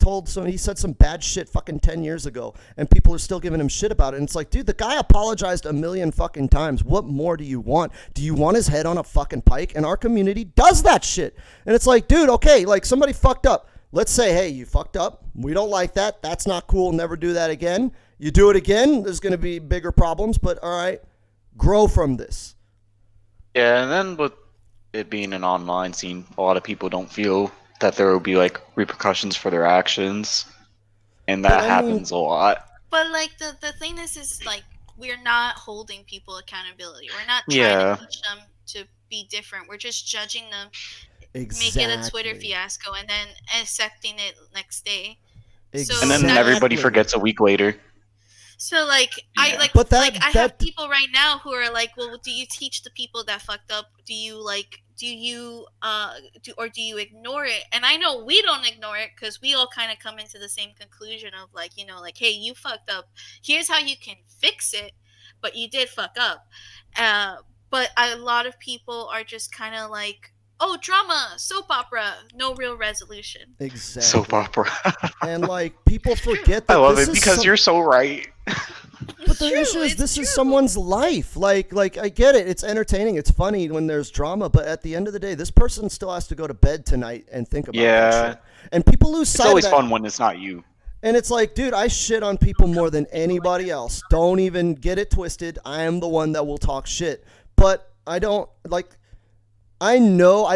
[SPEAKER 1] said some bad shit fucking 10 years ago, and people are still giving him shit about it. And it's like, dude, the guy apologized a million fucking times. What more do you want? Do you want his head on a fucking pike? And our community does that shit. And it's like, dude, okay, like somebody fucked up. Let's say, hey, you fucked up. We don't like that. That's not cool. Never do that again. You do it again, there's going to be bigger problems. But all right, grow from this.
[SPEAKER 2] Yeah, and then with it being an online scene, a lot of people don't feel that there will be like repercussions for their actions, and that happens a lot.
[SPEAKER 3] But like the thing is like we're not holding people accountability. We're not trying
[SPEAKER 2] Yeah.
[SPEAKER 3] to teach them to be different. We're just judging them,
[SPEAKER 1] Exactly.
[SPEAKER 3] make it a Twitter fiasco, and then accepting it next day.
[SPEAKER 1] Exactly.
[SPEAKER 2] And then everybody forgets a week later.
[SPEAKER 3] So like
[SPEAKER 2] Yeah.
[SPEAKER 3] I have people right now who are like, well, do you teach the people that fucked up? Do you ignore it? And I know we don't ignore it because we all kind of come into the same conclusion of like, you know, like, hey, you fucked up. Here's how you can fix it, but you did fuck up. But a lot of people are just kind of like, oh, drama, soap opera, no real resolution.
[SPEAKER 1] Exactly.
[SPEAKER 2] Soap opera.
[SPEAKER 1] And like people forget that
[SPEAKER 2] I love
[SPEAKER 1] this
[SPEAKER 2] it
[SPEAKER 1] is
[SPEAKER 2] because you're so right.
[SPEAKER 1] But the issue is this is someone's life. Like I get it. It's entertaining. It's funny when there's drama. But at the end of the day, this person still has to go to bed tonight and think about that shit. And people lose sight of that.
[SPEAKER 2] It's always fun when it's not you.
[SPEAKER 1] And it's like, dude, I shit on people more than anybody else. Don't even get it twisted. I am the one that will talk shit. But I don't I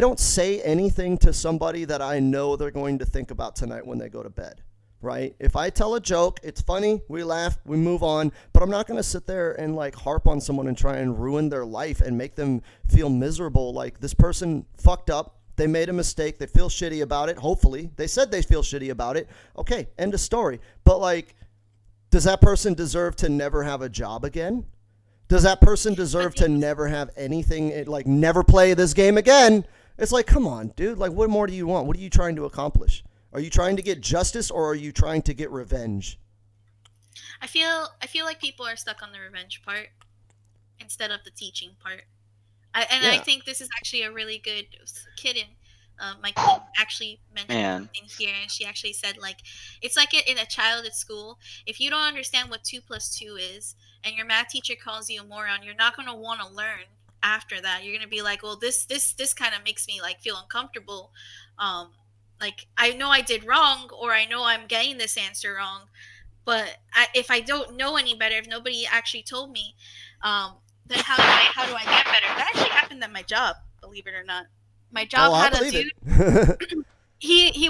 [SPEAKER 1] don't say anything to somebody that I know they're going to think about tonight when they go to bed. Right? If I tell a joke, it's funny, we laugh, we move on, but I'm not going to sit there and like harp on someone and try and ruin their life and make them feel miserable. Like this person fucked up, they made a mistake, they feel shitty about it. Hopefully, they said they feel shitty about it. Okay, end of story. But like, does that person deserve to never have a job again? Does that person deserve to never have anything, like never play this game again? It's like, come on, dude. Like, what more do you want? What are you trying to accomplish? Are you trying to get justice or are you trying to get revenge?
[SPEAKER 3] I feel like people are stuck on the revenge part instead of the teaching part. I think this is actually a really good kitten. My kid actually mentioned something here, and she actually said like, it's like in a child at school. If you don't understand what 2 + 2 is, and your math teacher calls you a moron, you're not going to want to learn after that. You're going to be like, well, this kind of makes me like feel uncomfortable. Like I know I did wrong, or I know I'm getting this answer wrong, but if I don't know any better, if nobody actually told me, then how do I get better? That actually happened at my job, believe it or not. My job had a dude. He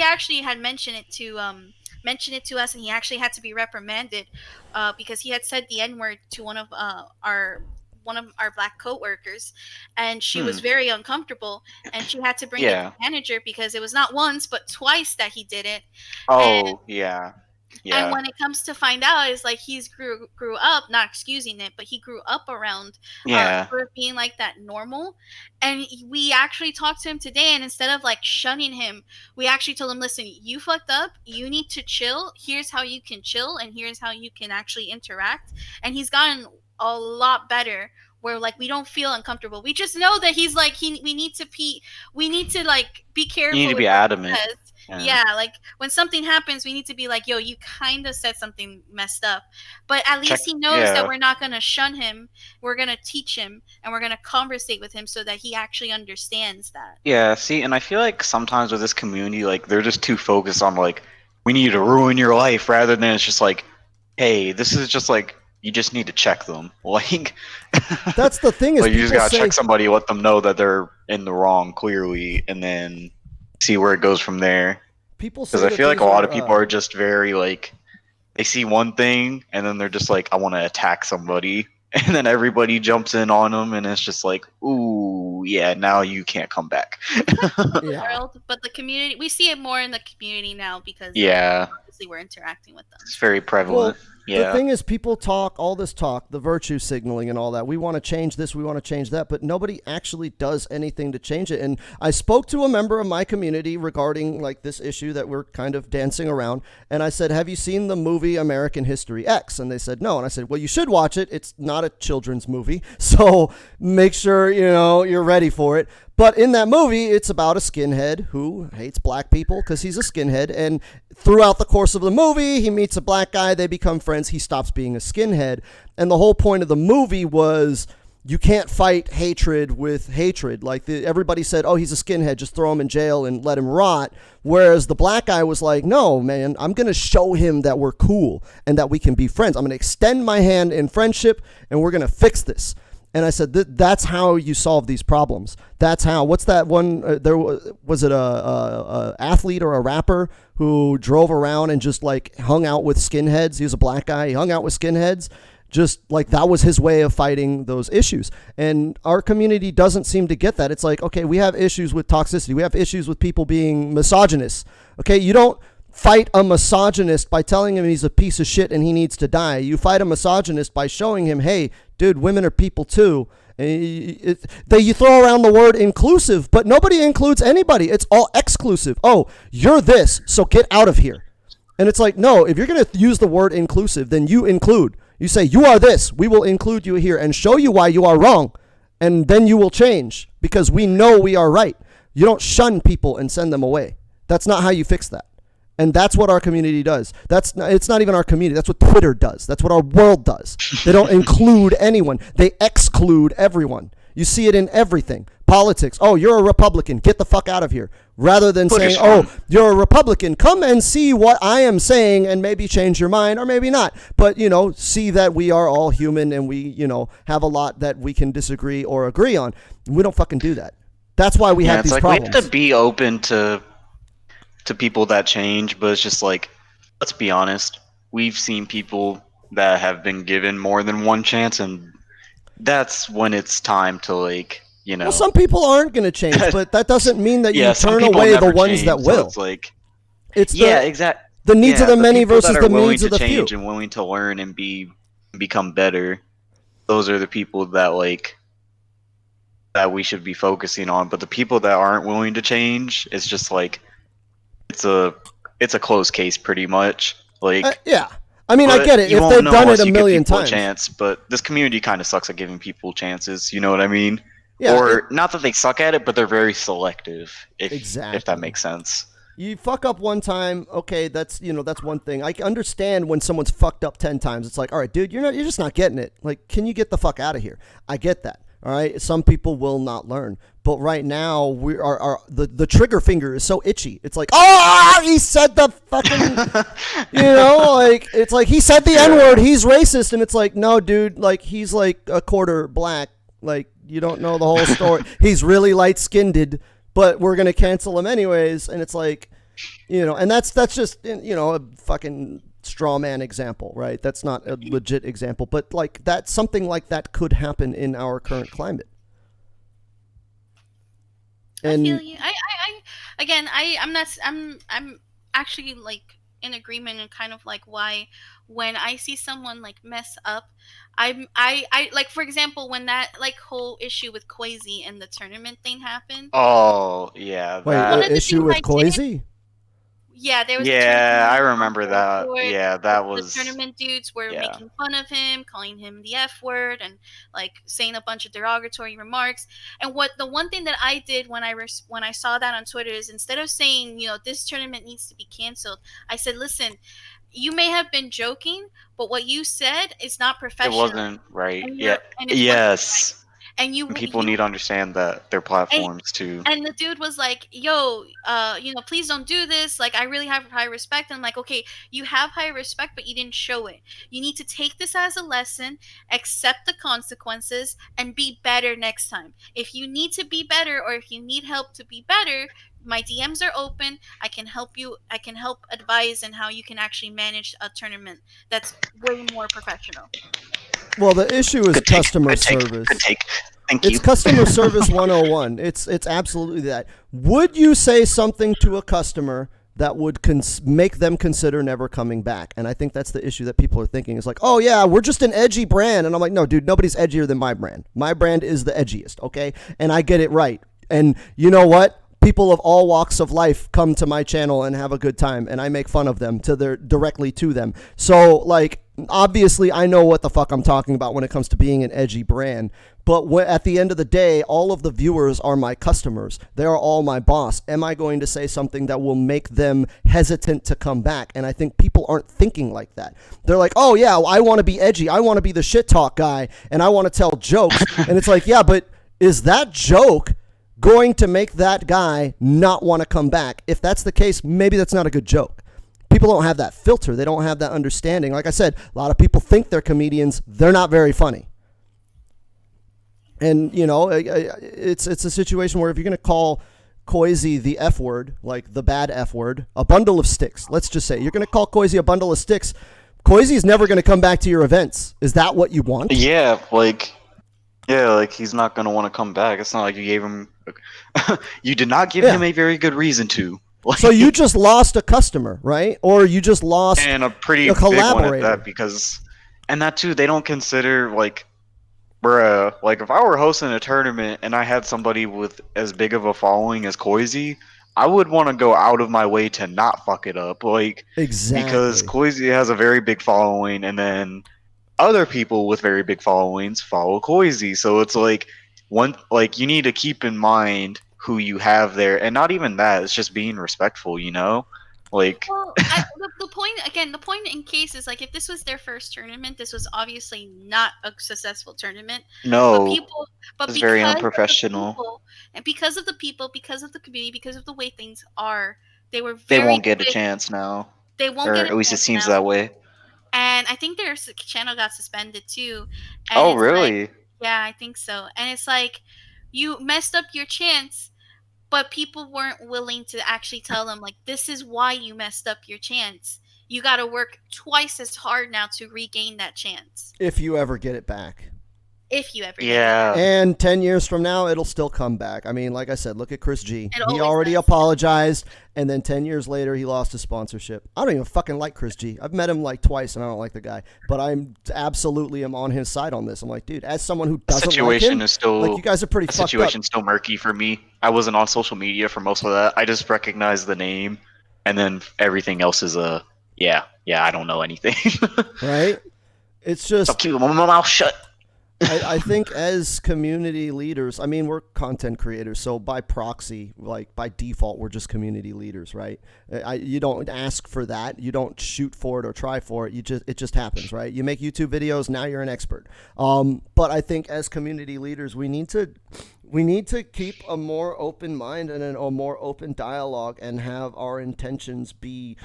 [SPEAKER 3] actually had mentioned it to us, and he actually had to be reprimanded because he had said the N-word to one of our black coworkers, and she was very uncomfortable, and she had to bring it to the manager because it was not once but twice that he did it. And when it comes to find out, is like he's grew up, not excusing it, but he grew up around sort of being like that normal. And we actually talked to him today, and instead of like shunning him, we actually told him, listen, you fucked up, you need to chill, here's how you can chill, and here's how you can actually interact. And he's gotten a lot better, where like we don't feel uncomfortable. We just know that he's like we need to like be careful.
[SPEAKER 2] You need to be adamant.
[SPEAKER 3] Yeah, like when something happens, we need to be like, yo, you kind of said something messed up. But at least he knows that we're not going to shun him. We're going to teach him, and we're going to conversate with him so that he actually understands that.
[SPEAKER 2] Yeah, see, and I feel like sometimes with this community, like they're just too focused on like, we need to ruin your life, rather than it's just like, hey, this is just like, you just need to check them. Like,
[SPEAKER 1] that's the thing is,
[SPEAKER 2] like, you just gotta check somebody, let them know that they're in the wrong clearly, and then see where it goes from there. Because I feel like a lot of people are just very like, they see one thing and then they're just like, I want to attack somebody, and then everybody jumps in on them, and it's just like, ooh, yeah, now you can't come back.
[SPEAKER 3] World, but the community, we see it more in the community now because
[SPEAKER 2] obviously
[SPEAKER 3] we're interacting with them.
[SPEAKER 2] It's very prevalent.
[SPEAKER 1] Well, The
[SPEAKER 2] Yeah.
[SPEAKER 1] thing is, people talk all this talk, the virtue signaling and all that. We want to change this, we want to change that, but nobody actually does anything to change it. And I spoke to a member of my community regarding like this issue that we're kind of dancing around. And I said, have you seen the movie American History X? And they said, no. And I said, well, you should watch it. It's not a children's movie. So make sure, you're ready for it. But in that movie, it's about a skinhead who hates black people because he's a skinhead. And throughout the course of the movie, he meets a black guy. They become friends. He stops being a skinhead. And the whole point of the movie was you can't fight hatred with hatred. Like everybody said, oh, he's a skinhead. Just throw him in jail and let him rot. Whereas the black guy was like, no, man, I'm going to show him that we're cool and that we can be friends. I'm going to extend my hand in friendship and we're going to fix this. And I said, that's how you solve these problems. That's how. What's that one? Was it a athlete or a rapper who drove around and just like hung out with skinheads? He was a black guy. He hung out with skinheads. Just like that was his way of fighting those issues. And our community doesn't seem to get that. It's like, okay, we have issues with toxicity. We have issues with people being misogynists. Okay, you don't fight a misogynist by telling him he's a piece of shit and he needs to die. You fight a misogynist by showing him, hey, dude, women are people too. You throw around the word inclusive, but nobody includes anybody. It's all exclusive. Oh, you're this, so get out of here. And it's like, no, if you're going to use the word inclusive, then you include. You say, you are this. We will include you here and show you why you are wrong. And then you will change because we know we are right. You don't shun people and send them away. That's not how you fix that. And that's what our community does. It's not even our community. That's what Twitter does. That's what our world does. They don't include anyone. They exclude everyone. You see it in everything. Politics. Oh, you're a Republican. Get the fuck out of here. Rather than saying, oh, you're a Republican. Come and see what I am saying and maybe change your mind or maybe not. But, see that we are all human and we, have a lot that we can disagree or agree on. We don't fucking do that. That's why we have these problems.
[SPEAKER 2] We have to be open to people that change, but it's just like, let's be honest, we've seen people that have been given more than one chance, and that's when it's time to
[SPEAKER 1] well, some people aren't going to change, but that doesn't mean that you turn away the ones that will.
[SPEAKER 2] So
[SPEAKER 1] it's
[SPEAKER 2] exactly
[SPEAKER 1] the needs of the many versus the needs of the few.
[SPEAKER 2] And willing to learn and become better. Those are the people that that we should be focusing on. But the people that aren't willing to change, it's just like it's a closed case pretty much.
[SPEAKER 1] Yeah. I mean, I get it. If they've done it a million times.
[SPEAKER 2] But this community kind of sucks at giving people chances. You know what I mean?
[SPEAKER 1] Yeah,
[SPEAKER 2] or not that they suck at it, but they're very selective. If that makes sense.
[SPEAKER 1] You fuck up one time, okay, that's one thing. I understand when someone's fucked up 10 times. It's like, all right, dude, you're just not getting it. Like, can you get the fuck out of here? I get that. All right, some people will not learn, but right now the trigger finger is so itchy. It's like, oh, he said the fucking, it's like he said the N-word. He's racist, and it's like, no, dude, like he's like a quarter black. Like you don't know the whole story. He's really light-skinned, but we're gonna cancel him anyways. And it's like, and that's just a fucking straw man example, right? That's not a legit example, but like that, something like that could happen in our current climate. And
[SPEAKER 3] I feel you. I'm actually like in agreement and kind of like why when I see someone like mess up, I like, for example, when that like whole issue with Quasi and the tournament thing happened.
[SPEAKER 2] Oh yeah.
[SPEAKER 1] Wait, the issue with Quasi?
[SPEAKER 3] Yeah, there was.
[SPEAKER 2] Yeah, I remember that. Yeah, that was.
[SPEAKER 3] The tournament dudes were making fun of him, calling him the F word, and like saying a bunch of derogatory remarks. And the one thing that I did when I saw that on Twitter is, instead of saying, this tournament needs to be canceled, I said, listen, you may have been joking, but what you said is not professional.
[SPEAKER 2] It wasn't right. Yes.
[SPEAKER 3] And
[SPEAKER 2] people need to understand that their platforms too.
[SPEAKER 3] And the dude was like, yo, please don't do this. Like, I really have high respect. And I'm like, okay, you have high respect, but you didn't show it. You need to take this as a lesson, accept the consequences, and be better next time. If you need to be better, or if you need help to be better, my DMs are open. I can help you. I can help advise on how you can actually manage a tournament that's way more professional.
[SPEAKER 1] Well, the issue is customer service.
[SPEAKER 2] Thank you.
[SPEAKER 1] It's customer service 101. It's absolutely that. Would you say something to a customer that would make them consider never coming back. And I think that's the issue that people are thinking. It's like, oh yeah, we're just an edgy brand. And I'm like, no, dude, nobody's edgier than my brand. My brand is the edgiest, okay? And I get it right. And you know what? People of all walks of life come to my channel and have a good time, and I make fun of them directly to them. So, like, obviously, I know what the fuck I'm talking about when it comes to being an edgy brand. But at the end of the day, all of the viewers are my customers. They are all my boss. Am I going to say something that will make them hesitant to come back? And I think people aren't thinking like that. They're like, oh, yeah, I want to be edgy. I want to be the shit talk guy, and I want to tell jokes. And it's like, yeah, but is that joke going to make that guy not want to come back? If that's the case, maybe that's not a good joke. People don't have that filter. They don't have that understanding. Like I said, a lot of people think they're comedians. They're not very funny. And, you know, it's a situation where if you're going to call Koizi the F word, like the bad F word, a bundle of sticks, let's just say, you're going to call Koizi a bundle of sticks, Koizi's never going to come back to your events. Is that what you want?
[SPEAKER 2] Yeah, like he's not gonna want to come back. It's not like you gave him, you did not give him a very good reason to.
[SPEAKER 1] So you just lost a customer, right? Or you just lost
[SPEAKER 2] and a pretty
[SPEAKER 1] a
[SPEAKER 2] big one
[SPEAKER 1] collaborator.
[SPEAKER 2] at that, because, and that too, they don't consider like, bruh, like if I were hosting a tournament and I had somebody with as big of a following as Koizi, I would want to go out of my way to not fuck it up, like
[SPEAKER 1] Exactly.
[SPEAKER 2] because Koizi has a very big following, and then other people with very big followings follow Koizi. So it's like you need to keep in mind who you have there, and not even that. It's just being respectful, you know. Like,
[SPEAKER 3] well, the point in case is like if this was their first tournament, this was obviously not a successful tournament.
[SPEAKER 2] no,
[SPEAKER 3] But
[SPEAKER 2] it's very
[SPEAKER 3] because of the
[SPEAKER 2] unprofessional.
[SPEAKER 3] people, and because of the people, because of the community, because of the way things are, they were
[SPEAKER 2] They
[SPEAKER 3] very
[SPEAKER 2] won't get a
[SPEAKER 3] quick.
[SPEAKER 2] chance now,
[SPEAKER 3] They won't
[SPEAKER 2] or
[SPEAKER 3] get a
[SPEAKER 2] at least it
[SPEAKER 3] chance
[SPEAKER 2] seems
[SPEAKER 3] now.
[SPEAKER 2] that way.
[SPEAKER 3] And I think their channel got suspended too. And
[SPEAKER 2] Oh,
[SPEAKER 3] it's
[SPEAKER 2] really?
[SPEAKER 3] Like, yeah, I think so. And it's like you messed up your chance, but people weren't willing to actually tell them like this is why you messed up your chance. You got to work twice as hard now to regain that chance.
[SPEAKER 1] If you ever get it back.
[SPEAKER 3] If you ever get
[SPEAKER 2] Yeah.
[SPEAKER 1] And 10 years from now, it'll still come back. I mean, like I said, look at Chris G.
[SPEAKER 3] It
[SPEAKER 1] He
[SPEAKER 3] always
[SPEAKER 1] already
[SPEAKER 3] does.
[SPEAKER 1] apologized, and then 10 years later, he lost his sponsorship. I don't even fucking like Chris G. I've met him like twice, and I don't like the guy. But I'm absolutely am on his side on this. I'm like, dude, as someone who
[SPEAKER 2] The
[SPEAKER 1] doesn't like
[SPEAKER 2] situation
[SPEAKER 1] him,
[SPEAKER 2] is still
[SPEAKER 1] like you guys are pretty
[SPEAKER 2] the
[SPEAKER 1] fucked up.
[SPEAKER 2] situation's still murky for me. I wasn't on social media for most of that. I just recognized the name, and then everything else is yeah, I don't know anything.
[SPEAKER 1] Right? It's just
[SPEAKER 2] So keep my mouth shut.
[SPEAKER 1] I think as community leaders, I mean, we're content creators, so by proxy, like by default, we're just community leaders, right? You don't ask for that, you don't shoot for it or try for it. It just happens, right? You make YouTube videos, now you're an expert. But I think as community leaders, we need to keep a more open mind and a more open dialogue, and have our intentions be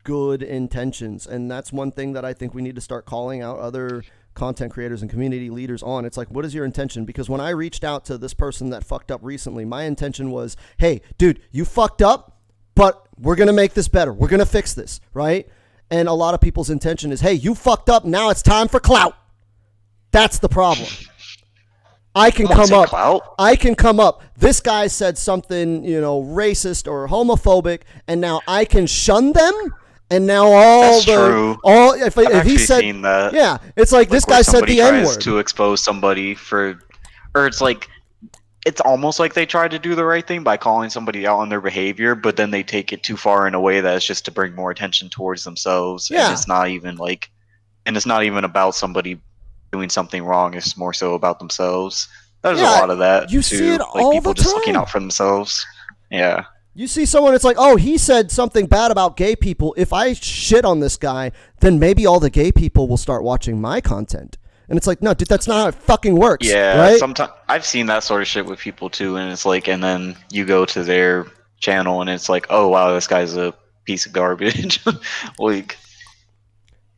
[SPEAKER 1] good intentions. And that's one thing that I think we need to start calling out other content creators and community leaders on. It's like, what is your intention? Because when I reached out to this person that fucked up recently, my intention was, hey, dude, you fucked up, but we're going to make this better. We're going to fix this, right? And a lot of people's intention is, hey, you fucked up, now it's time for clout. That's the problem. I can come up.
[SPEAKER 2] Clout.
[SPEAKER 1] I can come up. This guy said something, racist or homophobic, and now I can shun them. And now
[SPEAKER 2] I've
[SPEAKER 1] he said,
[SPEAKER 2] seen that.
[SPEAKER 1] yeah, it's like this
[SPEAKER 2] where
[SPEAKER 1] guy said the
[SPEAKER 2] somebody
[SPEAKER 1] N
[SPEAKER 2] tries
[SPEAKER 1] word.
[SPEAKER 2] to expose somebody or it's like, it's almost like they try to do the right thing by calling somebody out on their behavior, but then they take it too far in a way that's just to bring more attention towards themselves.
[SPEAKER 1] Yeah.
[SPEAKER 2] And it's not even about somebody doing something wrong. It's more so about themselves. There's a lot of that
[SPEAKER 1] you
[SPEAKER 2] too.
[SPEAKER 1] see it
[SPEAKER 2] like
[SPEAKER 1] all
[SPEAKER 2] people
[SPEAKER 1] the
[SPEAKER 2] just looking
[SPEAKER 1] time.
[SPEAKER 2] out for themselves. Yeah.
[SPEAKER 1] You see someone, it's like, oh, he said something bad about gay people. If I shit on this guy, then maybe all the gay people will start watching my content. And it's like, no, dude, that's not how it fucking works.
[SPEAKER 2] Yeah,
[SPEAKER 1] right?
[SPEAKER 2] sometimes I've seen that sort of shit with people too, and it's like, and then you go to their channel, and it's like, oh wow, this guy's a piece of garbage. like,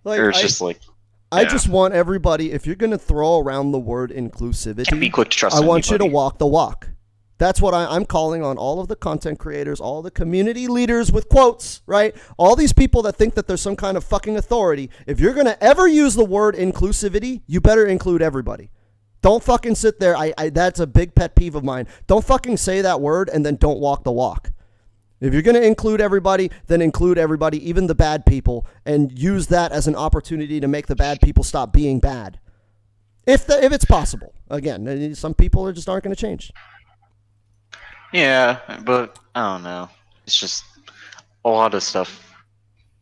[SPEAKER 2] or it's just like,
[SPEAKER 1] I just want everybody, if you're going to throw around the word inclusivity,
[SPEAKER 2] can't be quick to trust
[SPEAKER 1] I want you to
[SPEAKER 2] anybody.
[SPEAKER 1] walk the walk. That's what I'm calling on all of the content creators, all the community leaders with quotes, right? All these people that think that there's some kind of fucking authority. If you're going to ever use the word inclusivity, you better include everybody. Don't fucking sit there. That's a big pet peeve of mine. Don't fucking say that word and then don't walk the walk. If you're going to include everybody, then include everybody, even the bad people, and use that as an opportunity to make the bad people stop being bad. If it's possible. Again, some people just aren't going to change.
[SPEAKER 2] Yeah, but I don't know. It's just a lot of stuff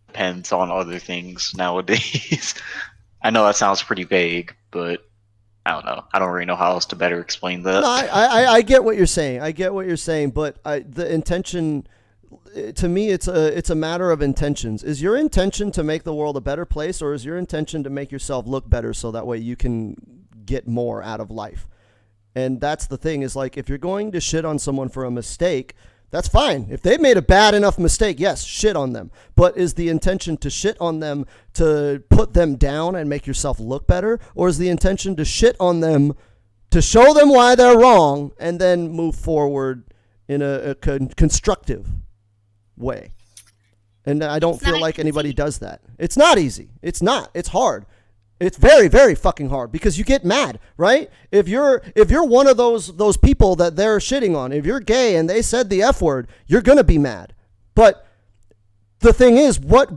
[SPEAKER 2] depends on other things nowadays. I know that sounds pretty vague, but I don't know. I don't really know how else to better explain that.
[SPEAKER 1] No, I get what you're saying. I get what you're saying, but the intention, to me, it's a matter of intentions. Is your intention to make the world a better place, or is your intention to make yourself look better so that way you can get more out of life? And that's the thing, is like, if you're going to shit on someone for a mistake, that's fine. If they've made a bad enough mistake, yes, shit on them. But is the intention to shit on them to put them down and make yourself look better? Or is the intention to shit on them to show them why they're wrong and then move forward in a constructive way? And I don't feel like anybody does that. It's not easy. It's not. It's hard. It's very, very fucking hard because you get mad, right? If you're one of those people that they're shitting on, if you're gay and they said the F word, you're gonna be mad. But the thing is, what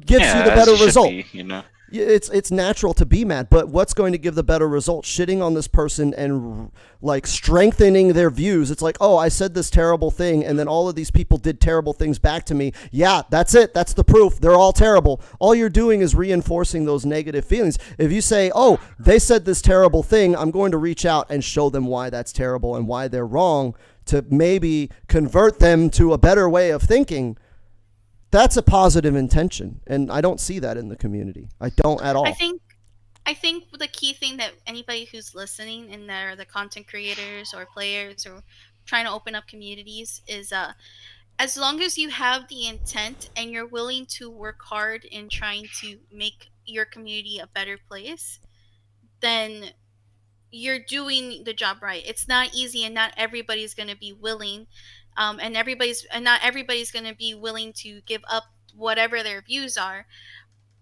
[SPEAKER 1] gives you the better result?
[SPEAKER 2] Be, you know?
[SPEAKER 1] It's natural to be mad, but what's going to give the better result? Shitting on this person and like strengthening their views. It's like, oh, I said this terrible thing, and then all of these people did terrible things back to me. Yeah, that's it. That's the proof. They're all terrible. All you're doing is reinforcing those negative feelings. If you say, oh, they said this terrible thing, I'm going to reach out and show them why that's terrible and why they're wrong, to maybe convert them to a better way of thinking. That's a positive intention, and I don't see that in the community. I don't at all.
[SPEAKER 3] I think the key thing that anybody who's listening, and they're the content creators or players or trying to open up communities, is as long as you have the intent and you're willing to work hard in trying to make your community a better place, then you're doing the job right. It's not easy, and not everybody's going to be willing. And not everybody's going to be willing to give up whatever their views are.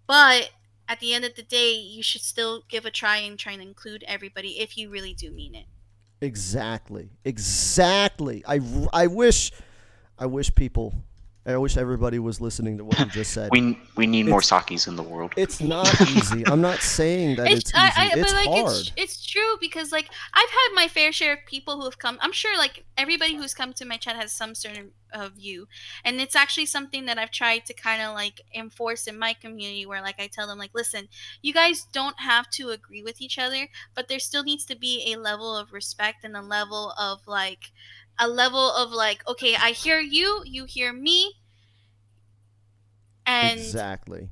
[SPEAKER 3] But at the end of the day, you should still give a try and try and include everybody if you really do mean it.
[SPEAKER 1] Exactly. I wish everybody was listening to what you just said.
[SPEAKER 2] We need more Sakis in the world.
[SPEAKER 1] It's not easy. I'm not saying that it's easy. It's hard.
[SPEAKER 3] It's true, because like I've had my fair share of people who have come. I'm sure like everybody who's come to my chat has some certain view, and it's actually something that I've tried to kind of like enforce in my community, where like I tell them like, listen, you guys don't have to agree with each other, but there still needs to be a level of respect and a level of like, okay, I hear you, you hear me, and
[SPEAKER 1] exactly.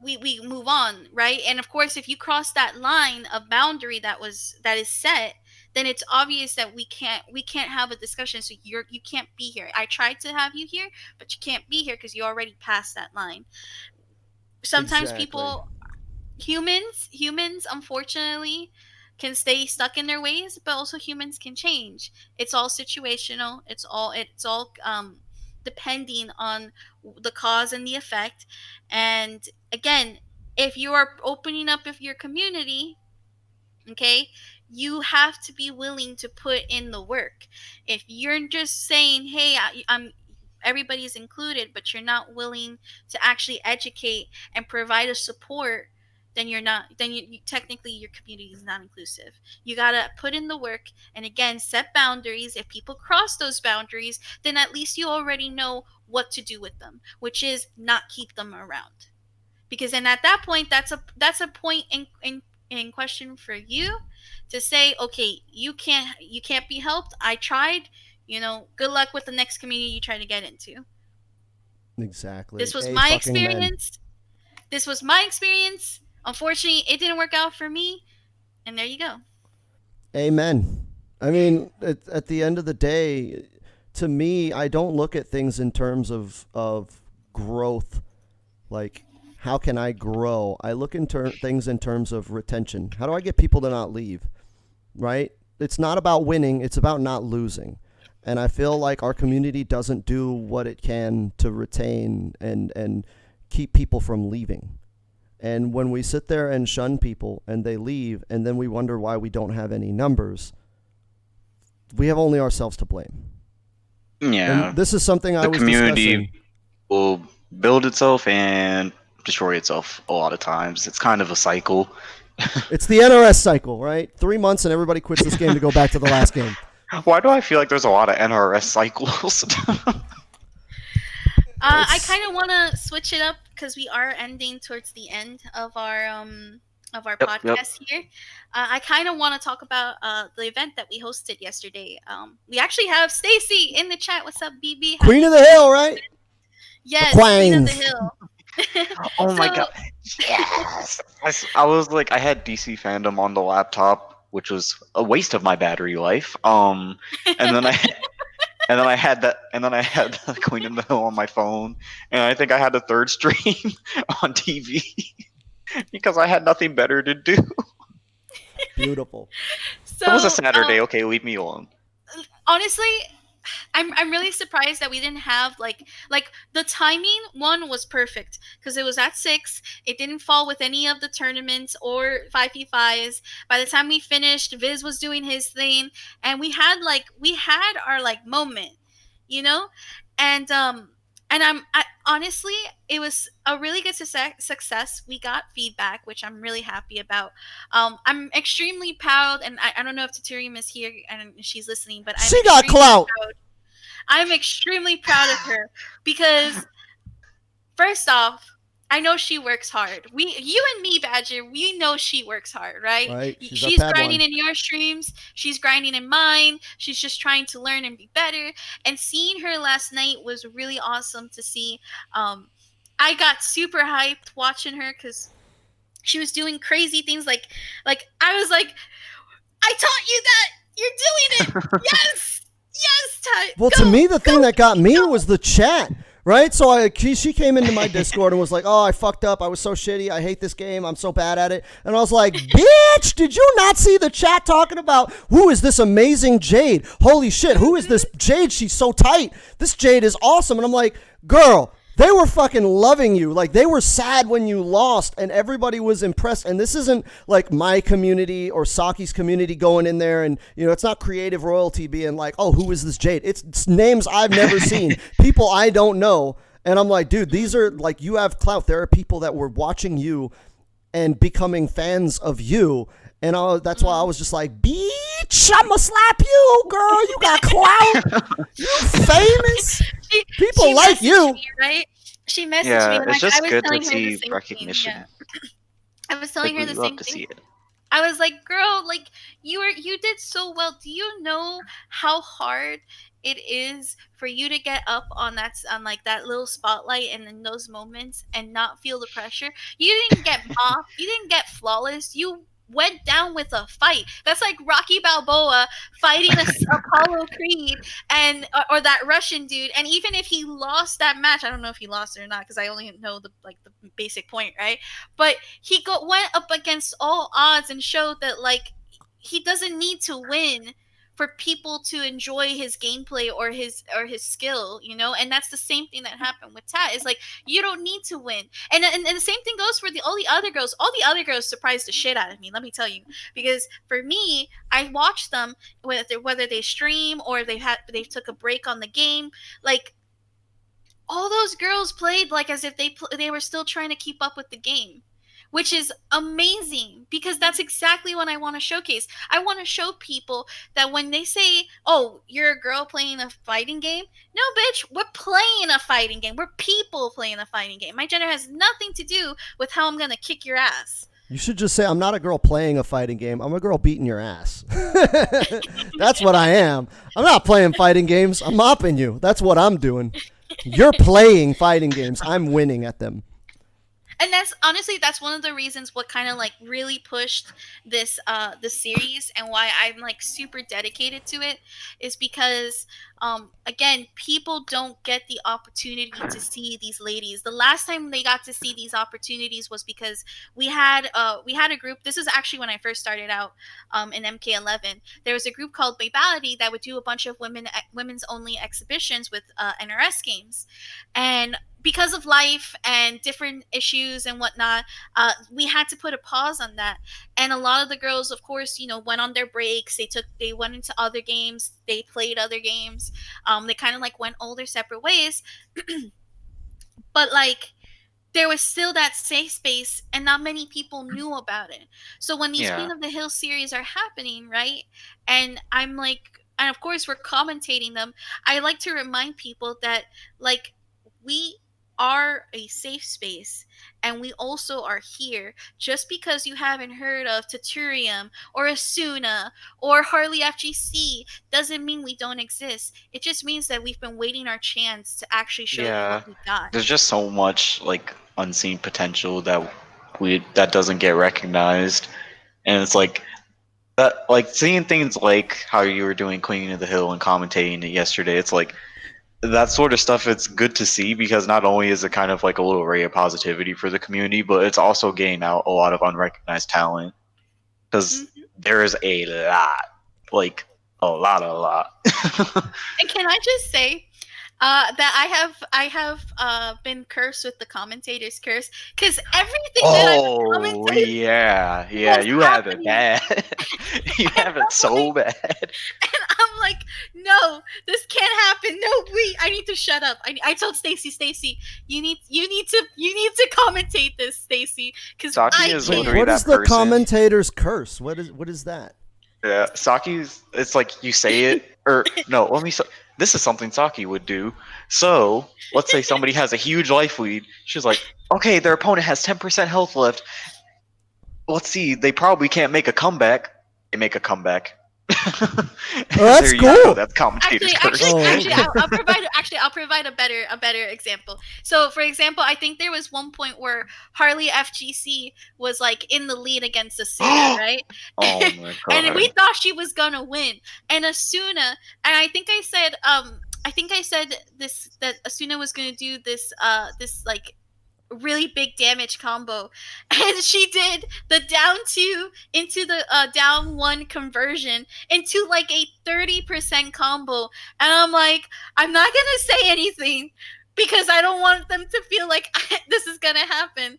[SPEAKER 3] We move on, right? And of course, if you cross that line of boundary that is set, then it's obvious that we can't have a discussion. So you can't be here. I tried to have you here, but you can't be here because you already passed that line. Sometimes people, humans, unfortunately, can stay stuck in their ways, but also humans can change. It's all situational. It's all depending on the cause and the effect. And again, if you are opening up of your community, okay, you have to be willing to put in the work. If you're just saying, hey, I'm everybody's included, but you're not willing to actually educate and provide a support, then you're not, then you technically your community is not inclusive. You got to put in the work, and again, set boundaries. If people cross those boundaries, then at least you already know what to do with them, which is not keep them around. Because then at that point, that's a point in question for you to say, okay, you can't be helped. I tried, good luck with the next community you try to get into.
[SPEAKER 1] Exactly.
[SPEAKER 3] This was my experience. This was my experience. Unfortunately, it didn't work out for me, and there you go.
[SPEAKER 1] Amen. I mean, at the end of the day, to me, I don't look at things in terms of growth, like how can I grow? I look in things in terms of retention. How do I get people to not leave, right? It's not about winning. It's about not losing. And I feel like our community doesn't do what it can to retain and keep people from leaving. And when we sit there and shun people and they leave, and then we wonder why we don't have any numbers, we have only ourselves to blame. And
[SPEAKER 2] Yeah,
[SPEAKER 1] this is something I
[SPEAKER 2] the
[SPEAKER 1] was discussing.
[SPEAKER 2] community will build itself and destroy itself a lot of times. It's kind of a cycle.
[SPEAKER 1] It's the NRS cycle, right? 3 months and everybody quits this game to go back to the last game.
[SPEAKER 2] Why do I feel like there's a lot of NRS cycles?
[SPEAKER 3] I
[SPEAKER 1] It's
[SPEAKER 3] kind of want to switch it up because we are ending towards the end of our
[SPEAKER 2] Yep, yep.
[SPEAKER 3] podcast here. I kind of want to talk about the event that we hosted yesterday. We actually have Stacy in the chat. What's up, BB? How
[SPEAKER 1] Queen
[SPEAKER 3] you
[SPEAKER 1] of the Hill, right? The
[SPEAKER 3] Yes, Queen of the
[SPEAKER 1] Queens.
[SPEAKER 3] Hill.
[SPEAKER 2] Oh my
[SPEAKER 3] So
[SPEAKER 2] god. Yes. I was like, I had DC Fandom on the laptop, which was a waste of my battery life. And then I and then I had the Queen of the Hill on my phone, and I think I had a third stream on TV because I had nothing better to do.
[SPEAKER 1] Beautiful.
[SPEAKER 2] It was a
[SPEAKER 3] so
[SPEAKER 2] Saturday. Okay, leave me alone.
[SPEAKER 3] honestly, I'm really surprised that we didn't have like the timing one was perfect because it was at 6. It didn't fall with any of the tournaments or 5v5s. By the time we finished, Viz was doing his thing, and we had our like moment, you know, and honestly, it was a really good success. We got feedback, which I'm really happy about. I'm extremely proud, and I don't know if Taturium is here and she's listening, but I'm
[SPEAKER 1] She got
[SPEAKER 3] extremely
[SPEAKER 1] clout.
[SPEAKER 3] proud. I'm extremely proud of her because first off, I know she works hard. You and me, Badger, we know she works hard, right?
[SPEAKER 1] Right? She's our
[SPEAKER 3] She's grinding
[SPEAKER 1] Padawan.
[SPEAKER 3] in your streams. She's grinding in mine. She's just trying to learn and be better. And seeing her last night was really awesome to see. Um, I got super hyped watching her because she was doing crazy things. Like I was like, I taught you that. You're doing it. Yes, yes, Ty.
[SPEAKER 1] Well, to
[SPEAKER 3] Go,
[SPEAKER 1] me, the thing
[SPEAKER 3] go,
[SPEAKER 1] that got me
[SPEAKER 3] go.
[SPEAKER 1] was the chat, right? So she came into my Discord and was like, "Oh, I fucked up. I was so shitty. I hate this game. I'm so bad at it." And I was like, "Bitch, did you not see the chat talking about who is this amazing Jade? Holy shit, who is this Jade? She's so tight. This Jade is awesome." And I'm like, "Girl, they were fucking loving you. Like, they were sad when you lost, and everybody was impressed." And this isn't like my community or Saki's community going in there, and it's not creative royalty being like, "Oh, who is this Jade?" It's names I've never seen, people I don't know, and I'm like, dude, these are like, you have clout. There are people that were watching you and becoming fans of you. And that's why I was just like, "Bitch, I'ma slap you, girl. You got clout. You famous. People like
[SPEAKER 3] messaged
[SPEAKER 1] you."
[SPEAKER 3] me, right? She messaged me,
[SPEAKER 2] Yeah,
[SPEAKER 3] and
[SPEAKER 2] it's
[SPEAKER 3] like I
[SPEAKER 2] just
[SPEAKER 3] was
[SPEAKER 2] good to
[SPEAKER 3] telling her the
[SPEAKER 2] see
[SPEAKER 3] same thing.
[SPEAKER 2] recognition.
[SPEAKER 3] Yeah, I was
[SPEAKER 2] Like
[SPEAKER 3] telling her
[SPEAKER 2] we
[SPEAKER 3] the
[SPEAKER 2] love
[SPEAKER 3] same
[SPEAKER 2] to
[SPEAKER 3] thing.
[SPEAKER 2] see it.
[SPEAKER 3] I was like, girl, like you did so well. Do you know how hard it is for you to get up on on like that little spotlight and in those moments and not feel the pressure? You didn't get mopped. You didn't get flawless. You went down with a fight. That's like Rocky Balboa fighting Apollo Creed and or that Russian dude. And even if he lost that match, I don't know if he lost it or not because I only know the basic point, right? But went up against all odds and showed that like he doesn't need to win for people to enjoy his gameplay or his skill, and that's the same thing that happened with Tat. Is like you don't need to win, and the same thing goes for all the other girls. All the other girls surprised the shit out of me. Let me tell you, because for me, I watched them whether they stream or they took a break on the game, like all those girls played like as if they were still trying to keep up with the game, which is amazing because that's exactly what I want to showcase. I want to show people that when they say, "Oh, you're a girl playing a fighting game," no, bitch, we're playing a fighting game. We're people playing a fighting game. My gender has nothing to do with how I'm gonna kick your ass.
[SPEAKER 1] You should just say, "I'm not a girl playing a fighting game. I'm a girl beating your ass." That's what I am. I'm not playing fighting games. I'm mopping you. That's what I'm doing. You're playing fighting games. I'm winning at them.
[SPEAKER 3] And that's honestly one of the reasons what kind of like really pushed this series and why I'm like super dedicated to it is because again, people don't get the opportunity to see these ladies. The last time they got to see these opportunities was because we had a group. This is actually when I first started out in MK11. There was a group called Babality that would do a bunch of women's only exhibitions with NRS games, and because of life and different issues and whatnot, we had to put a pause on that. And a lot of the girls, of course, went on their breaks. They went into other games. they played other games. They kind of like went all their separate ways. But like there was still that safe space and not many people knew about it. So when these
[SPEAKER 2] Yeah.
[SPEAKER 3] Queen of the Hill series are happening, right? And I'm like, and of course we're commentating them, I like to remind people that like we are a safe space and we also are here. Just because you haven't heard of Taturium or Asuna or Harley FGC doesn't mean we don't exist. It just means that we've been waiting our chance to actually show you
[SPEAKER 2] Yeah.
[SPEAKER 3] what we got.
[SPEAKER 2] There's just so much like unseen potential that doesn't get recognized, and it's like that. Like seeing things like how you were doing Queen of the Hill and commentating it yesterday. It's like that sort of stuff. It's good to see because not only is it kind of like a little ray of positivity for the community, but it's also getting out a lot of unrecognized talent because
[SPEAKER 3] Mhm.
[SPEAKER 2] there is a lot, like a lot.
[SPEAKER 3] And can I just say that I have been cursed with the commentator's curse because everything that I've been
[SPEAKER 2] Oh
[SPEAKER 3] commentating
[SPEAKER 2] yeah,
[SPEAKER 3] was
[SPEAKER 2] you have it
[SPEAKER 3] happening,
[SPEAKER 2] bad. You
[SPEAKER 3] and
[SPEAKER 2] have it
[SPEAKER 3] I'm like,
[SPEAKER 2] so bad.
[SPEAKER 3] and I'm like, no, this can't happen. No, wait, I need to shut up. I told Stacy, you need to commentate this, Stacy, because
[SPEAKER 2] Saki
[SPEAKER 3] I
[SPEAKER 2] is
[SPEAKER 1] Wait,
[SPEAKER 3] can't.
[SPEAKER 2] literally
[SPEAKER 1] what is
[SPEAKER 2] that
[SPEAKER 1] the
[SPEAKER 2] person.
[SPEAKER 1] commentator's curse? What is that?
[SPEAKER 2] Yeah, Saki's. It's like you say it, or no. This is something Saki would do. So let's say somebody has a huge life lead. She's like, okay, their opponent has 10% health left. Let's see. They probably can't make a comeback. They make a comeback.
[SPEAKER 1] Oh, that's
[SPEAKER 2] There you go.
[SPEAKER 1] cool.
[SPEAKER 2] That's commentator's
[SPEAKER 3] Actually,
[SPEAKER 2] curse.
[SPEAKER 1] Oh,
[SPEAKER 3] actually,
[SPEAKER 1] okay.
[SPEAKER 3] I'll provide a better example. So, for example, I think there was one point where Harley FGC was like in the lead against Asuna, right?
[SPEAKER 2] Oh my
[SPEAKER 3] And we
[SPEAKER 2] god.
[SPEAKER 3] thought she was gonna win, and Asuna, and I think I said this that Asuna was gonna do this like really big damage combo, and she did the down two into the down one conversion into like a 30% combo, and I'm like, I'm not gonna say anything because I don't want them to feel like this is gonna happen.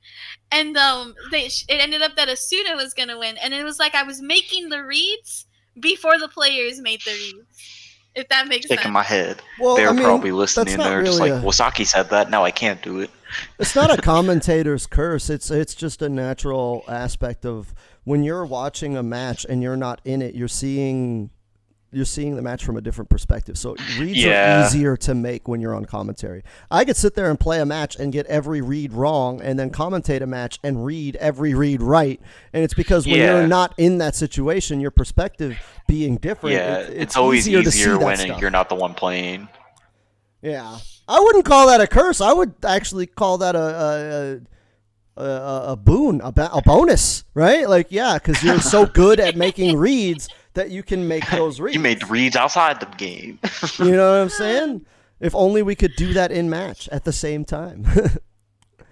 [SPEAKER 3] And it ended up that Asuna was gonna win, and it was like I was making the reads before the players made the reads, if that makes
[SPEAKER 2] Shaking
[SPEAKER 3] sense.
[SPEAKER 2] my head.
[SPEAKER 1] Well, I
[SPEAKER 2] They're
[SPEAKER 1] mean,
[SPEAKER 2] probably
[SPEAKER 1] that's
[SPEAKER 2] listening.
[SPEAKER 1] not
[SPEAKER 2] They're just
[SPEAKER 1] really
[SPEAKER 2] like,
[SPEAKER 1] a.
[SPEAKER 2] Wasaki said that. Now I can't do it.
[SPEAKER 1] It's not a commentator's curse. It's just a natural aspect of when you're watching a match and you're not in it. You're seeing the match from a different perspective. So reads are
[SPEAKER 2] Yeah.
[SPEAKER 1] easier to make when you're on commentary. I could sit there and play a match and get every read wrong and then commentate a match and read every read right. And it's because when
[SPEAKER 2] Yeah.
[SPEAKER 1] you're not in that situation, your perspective being different,
[SPEAKER 2] Yeah,
[SPEAKER 1] it's
[SPEAKER 2] always
[SPEAKER 1] easier to see
[SPEAKER 2] easier
[SPEAKER 1] that
[SPEAKER 2] when
[SPEAKER 1] stuff.
[SPEAKER 2] you're not the one playing.
[SPEAKER 1] Yeah. I wouldn't call that a curse. I would actually call that a boon, a bonus, right? Like, yeah, because you're so good at making reads that you can make those reads.
[SPEAKER 2] You made reads outside the game.
[SPEAKER 1] You know what I'm saying? If only we could do that in match at the same time.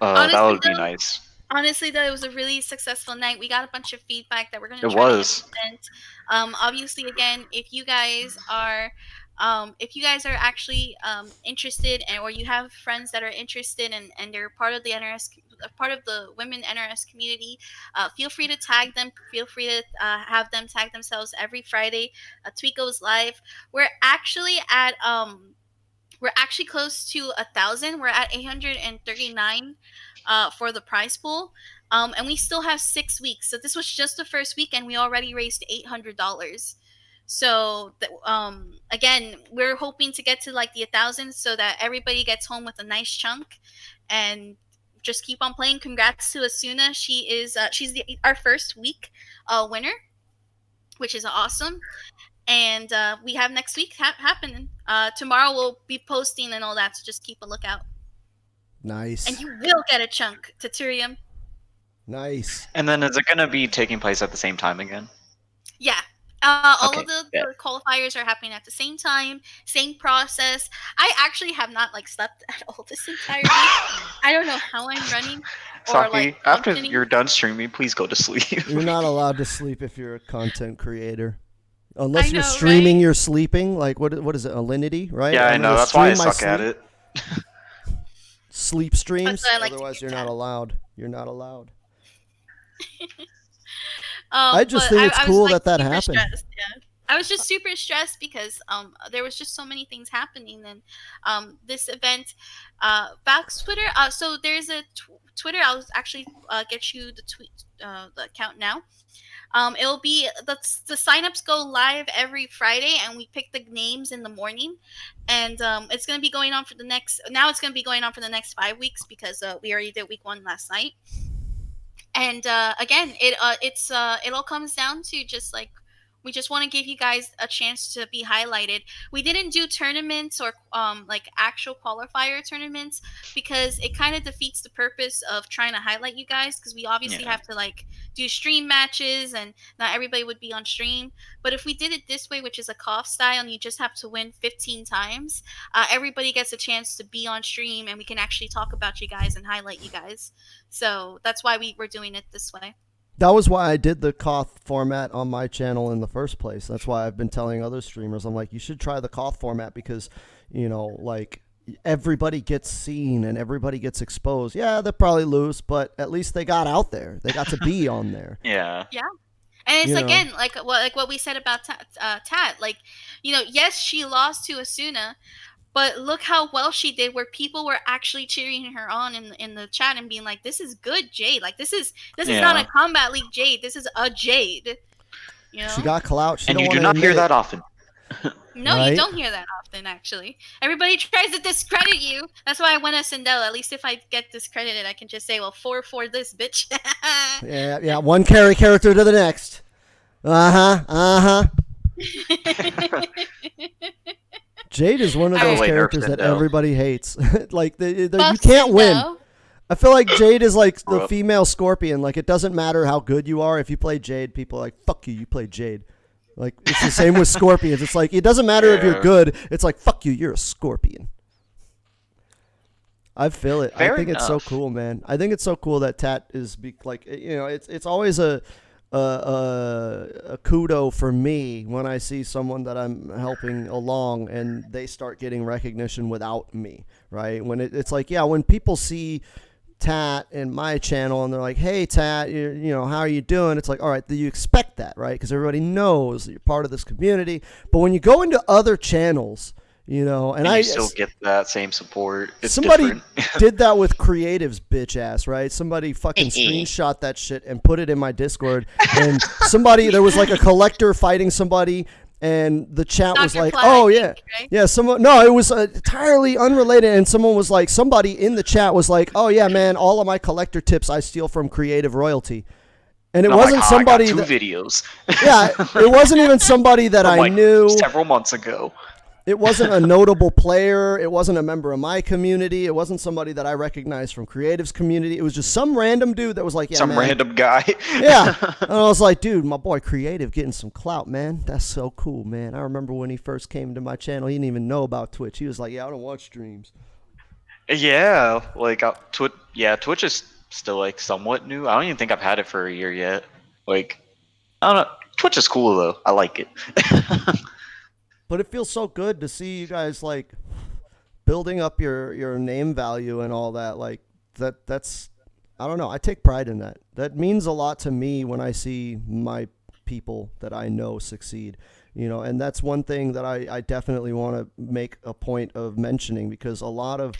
[SPEAKER 2] That would be
[SPEAKER 3] though,
[SPEAKER 2] nice.
[SPEAKER 3] Honestly, though, it was a really successful night. We got a bunch of feedback that we're going to
[SPEAKER 2] It
[SPEAKER 3] try to
[SPEAKER 2] was.
[SPEAKER 3] implement. Obviously, again, if you guys are actually interested, or you have friends that are interested and they're part of the part of the women NRS community, feel free to tag them. Feel free to have them tag themselves every Friday. Tweet goes live. We're actually close to 1,000. We're at 839 for the prize pool, and we still have 6 weeks. So this was just the first week, and we already raised $800. So again, we're hoping to get to like the 1,000 so that everybody gets home with a nice chunk, and just keep on playing. Congrats to Asuna. She's our first week winner, which is awesome. And we have next week happening. Tomorrow we'll be posting and all that, so just keep a lookout.
[SPEAKER 1] Nice.
[SPEAKER 3] And you will get a chunk, Taturium.
[SPEAKER 1] Nice.
[SPEAKER 2] And then is it going to be taking place at the same time again?
[SPEAKER 3] Yeah. All
[SPEAKER 2] Okay,
[SPEAKER 3] of the
[SPEAKER 2] yeah.
[SPEAKER 3] qualifiers are happening at the same time, same process. I actually have not like slept at all this entire week. I don't know how I'm running or
[SPEAKER 2] Saki,
[SPEAKER 3] like
[SPEAKER 2] after
[SPEAKER 3] functioning.
[SPEAKER 2] you're done streaming, please go to sleep.
[SPEAKER 1] You're not allowed to sleep if you're a content creator. Unless
[SPEAKER 3] I
[SPEAKER 1] you're
[SPEAKER 3] know,
[SPEAKER 1] streaming,
[SPEAKER 3] right?
[SPEAKER 1] you're sleeping. Like, what is it, Alinity, right?
[SPEAKER 2] Yeah, I
[SPEAKER 1] I'm
[SPEAKER 2] know.
[SPEAKER 1] gonna
[SPEAKER 2] That's why I
[SPEAKER 1] stream my
[SPEAKER 2] suck at
[SPEAKER 1] sleep.
[SPEAKER 2] it.
[SPEAKER 1] Sleep streams.
[SPEAKER 3] That's what I like to
[SPEAKER 1] Otherwise,
[SPEAKER 3] do,
[SPEAKER 1] you're not
[SPEAKER 3] Kat.
[SPEAKER 1] allowed. You're not allowed. I just
[SPEAKER 3] But
[SPEAKER 1] think it's
[SPEAKER 3] I was
[SPEAKER 1] cool
[SPEAKER 3] like
[SPEAKER 1] that
[SPEAKER 3] super
[SPEAKER 1] happened.
[SPEAKER 3] stressed, yeah. I was just super stressed because there was just so many things happening. And this event, Vax Twitter. So there's a Twitter. I'll actually get you the tweet, the account now. It'll be the signups go live every Friday, and we pick the names in the morning, and it's gonna be going on for the next. Now it's gonna be going on for the next 5 weeks because we already did week 1 last night. And again, it all comes down to just like we just want to give you guys a chance to be highlighted. We didn't do tournaments or like actual qualifier tournaments because it kind of defeats the purpose of trying to highlight you guys, because we obviously
[SPEAKER 2] Yeah.
[SPEAKER 3] have to like do stream matches and not everybody would be on stream. But if we did it this way, which is a cough style, and you just have to win 15 times, everybody gets a chance to be on stream, and we can actually talk about you guys and highlight you guys. So that's why we were doing it this way.
[SPEAKER 1] That was why I did the Koth format on my channel in the first place. That's why I've been telling other streamers, I'm like, you should try the Koth format because, like everybody gets seen and everybody gets exposed. Yeah, they'll probably lose, but at least they got out there. They got to be on there.
[SPEAKER 2] Yeah.
[SPEAKER 3] Yeah. And it's
[SPEAKER 1] You know.
[SPEAKER 3] again like what we said about Tat. Like, yes, she lost to Asuna, but look how well she did, where people were actually cheering her on in the chat and being like, "This is good, Jade. Like this is not a Combat League Jade. This is a Jade."
[SPEAKER 1] She got clout. She
[SPEAKER 2] And
[SPEAKER 1] don't
[SPEAKER 2] you do
[SPEAKER 1] wanna
[SPEAKER 2] not hear
[SPEAKER 1] admit it.
[SPEAKER 2] that often.
[SPEAKER 3] No,
[SPEAKER 1] Right?
[SPEAKER 3] you don't hear that often, actually. Everybody tries to discredit you. That's why I went as Sindel. At least if I get discredited, I can just say, well, 4 for this, bitch.
[SPEAKER 1] Yeah, one carry character to the next. Jade is one of those
[SPEAKER 2] Wait,
[SPEAKER 1] characters
[SPEAKER 2] nerf
[SPEAKER 1] that
[SPEAKER 2] Sindel.
[SPEAKER 1] everybody hates. Like you
[SPEAKER 3] Buff
[SPEAKER 1] can't win.
[SPEAKER 3] Sindel.
[SPEAKER 1] I feel like Jade is like the
[SPEAKER 2] Bro.
[SPEAKER 1] female Scorpion. Like it doesn't matter how good you are. If you play Jade, people are like, fuck you, you play Jade. Like it's the same with Scorpions. It's like it doesn't matter if you're
[SPEAKER 2] Yeah.
[SPEAKER 1] good. It's like, fuck you, you're a Scorpion. I feel it. I
[SPEAKER 2] Fair
[SPEAKER 1] think it's so
[SPEAKER 2] enough.
[SPEAKER 1] cool, man. I think it's so cool that Tat is like it's always a kudo for me when I see someone that I'm helping along and they start getting recognition without me, right? When it's like, yeah, when people see Tat in my channel and they're like, hey, Tat, how are you doing? It's like, all right, you expect that, right? Because everybody knows that you're part of this community. But when you go into other channels, and
[SPEAKER 2] And
[SPEAKER 1] I
[SPEAKER 2] you still get that same support. It's
[SPEAKER 1] somebody
[SPEAKER 2] different.
[SPEAKER 1] did that with Creative's bitch ass, right? Somebody fucking screenshot that shit and put it in my Discord. And there was like a collector fighting somebody, and the chat was
[SPEAKER 3] Dr.
[SPEAKER 1] like,
[SPEAKER 3] Fly,
[SPEAKER 1] "Oh
[SPEAKER 3] I
[SPEAKER 1] yeah,
[SPEAKER 3] think, right?
[SPEAKER 1] yeah." No, it was entirely unrelated. And someone was like, somebody in the chat was like, "Oh yeah, man, all of my collector tips I steal from Creative Royalty." And it
[SPEAKER 2] I'm
[SPEAKER 1] wasn't
[SPEAKER 2] like,
[SPEAKER 1] somebody.
[SPEAKER 2] I got
[SPEAKER 1] that,
[SPEAKER 2] two videos.
[SPEAKER 1] yeah, it wasn't even somebody that
[SPEAKER 2] From,
[SPEAKER 1] I
[SPEAKER 2] like,
[SPEAKER 1] knew.
[SPEAKER 2] several months ago.
[SPEAKER 1] It wasn't a notable player. It wasn't a member of my community. It wasn't somebody that I recognized from Creative's community. It was just some random dude that was like, yeah,
[SPEAKER 2] Some
[SPEAKER 1] man.
[SPEAKER 2] random guy.
[SPEAKER 1] Yeah. And I was like, dude, my boy Creative getting some clout, man. That's so cool, man. I remember when he first came to my channel, he didn't even know about Twitch. He was like, yeah, I don't watch streams.
[SPEAKER 2] Yeah, like Twitch is still like somewhat new. I don't even think I've had it for a year yet. Like, I don't know. Twitch is cool though. I like it.
[SPEAKER 1] But it feels so good to see you guys like building up your name value and all that. Like that's I don't know. I take pride in that. That means a lot to me when I see my people that I know succeed. And that's one thing that I definitely want to make a point of mentioning, because a lot of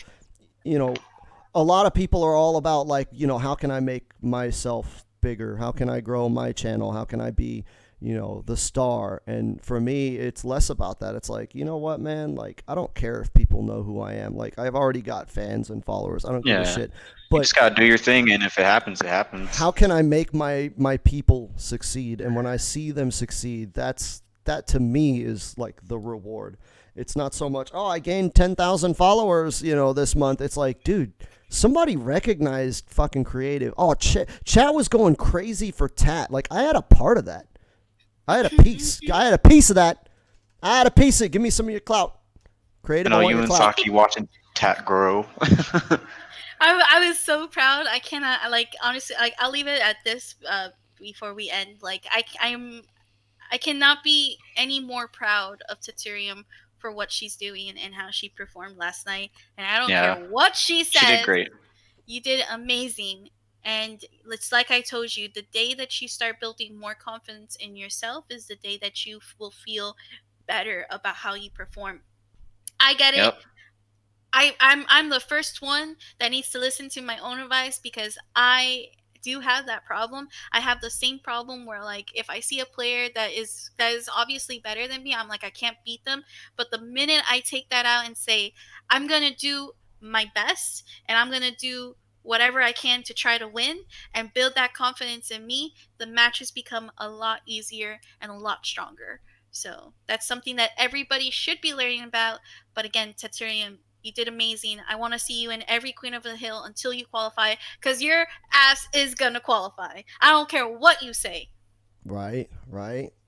[SPEAKER 1] people are all about like, how can I make myself bigger? How can I grow my channel? How can I be the star? And for me, it's less about that. It's like, you know what, man, like I don't care if people know who I am. Like I've already got fans and followers. I don't give a
[SPEAKER 2] Yeah.
[SPEAKER 1] shit.
[SPEAKER 2] You
[SPEAKER 1] But
[SPEAKER 2] just gotta do your thing, and if it happens, it happens.
[SPEAKER 1] how can I make my people succeed? And when I see them succeed, that to me is like the reward. It's not so much, oh, I gained 10,000 followers, this month. It's like, dude, somebody recognized fucking Creative. Oh, chat was going crazy for Tat. Like I had a part of that. I had a piece. I had a piece of that. I had a piece of it. Give me some of your clout. Creative,
[SPEAKER 2] I
[SPEAKER 1] I
[SPEAKER 2] know
[SPEAKER 1] want
[SPEAKER 2] you
[SPEAKER 1] your
[SPEAKER 2] and
[SPEAKER 1] clout.
[SPEAKER 2] Saki watching Tat grow.
[SPEAKER 3] I was so proud. I cannot, like, honestly, like, I'll leave it at this before we end. Like, I cannot be any more proud of Taturium for what she's doing and how she performed last night. And I don't
[SPEAKER 2] Yeah.
[SPEAKER 3] care what she said.
[SPEAKER 2] She did great.
[SPEAKER 3] You did amazing. And it's like I told you, the day that you start building more confidence in yourself is the day that you will feel better about how you perform. I get it.
[SPEAKER 2] Yep.
[SPEAKER 3] I'm the first one that needs to listen to my own advice, because I do have that problem. I have the same problem where, like, if I see a player that is obviously better than me, I'm like, I can't beat them. But the minute I take that out and say, I'm gonna do my best and I'm gonna do whatever I can to try to win and build that confidence in me, the matches become a lot easier and a lot stronger. So that's something that everybody should be learning about. But again, Tetsurium, you did amazing. I want to see you in every Queen of the Hill until you qualify, because your ass is going to qualify. I don't care what you say.
[SPEAKER 1] Right.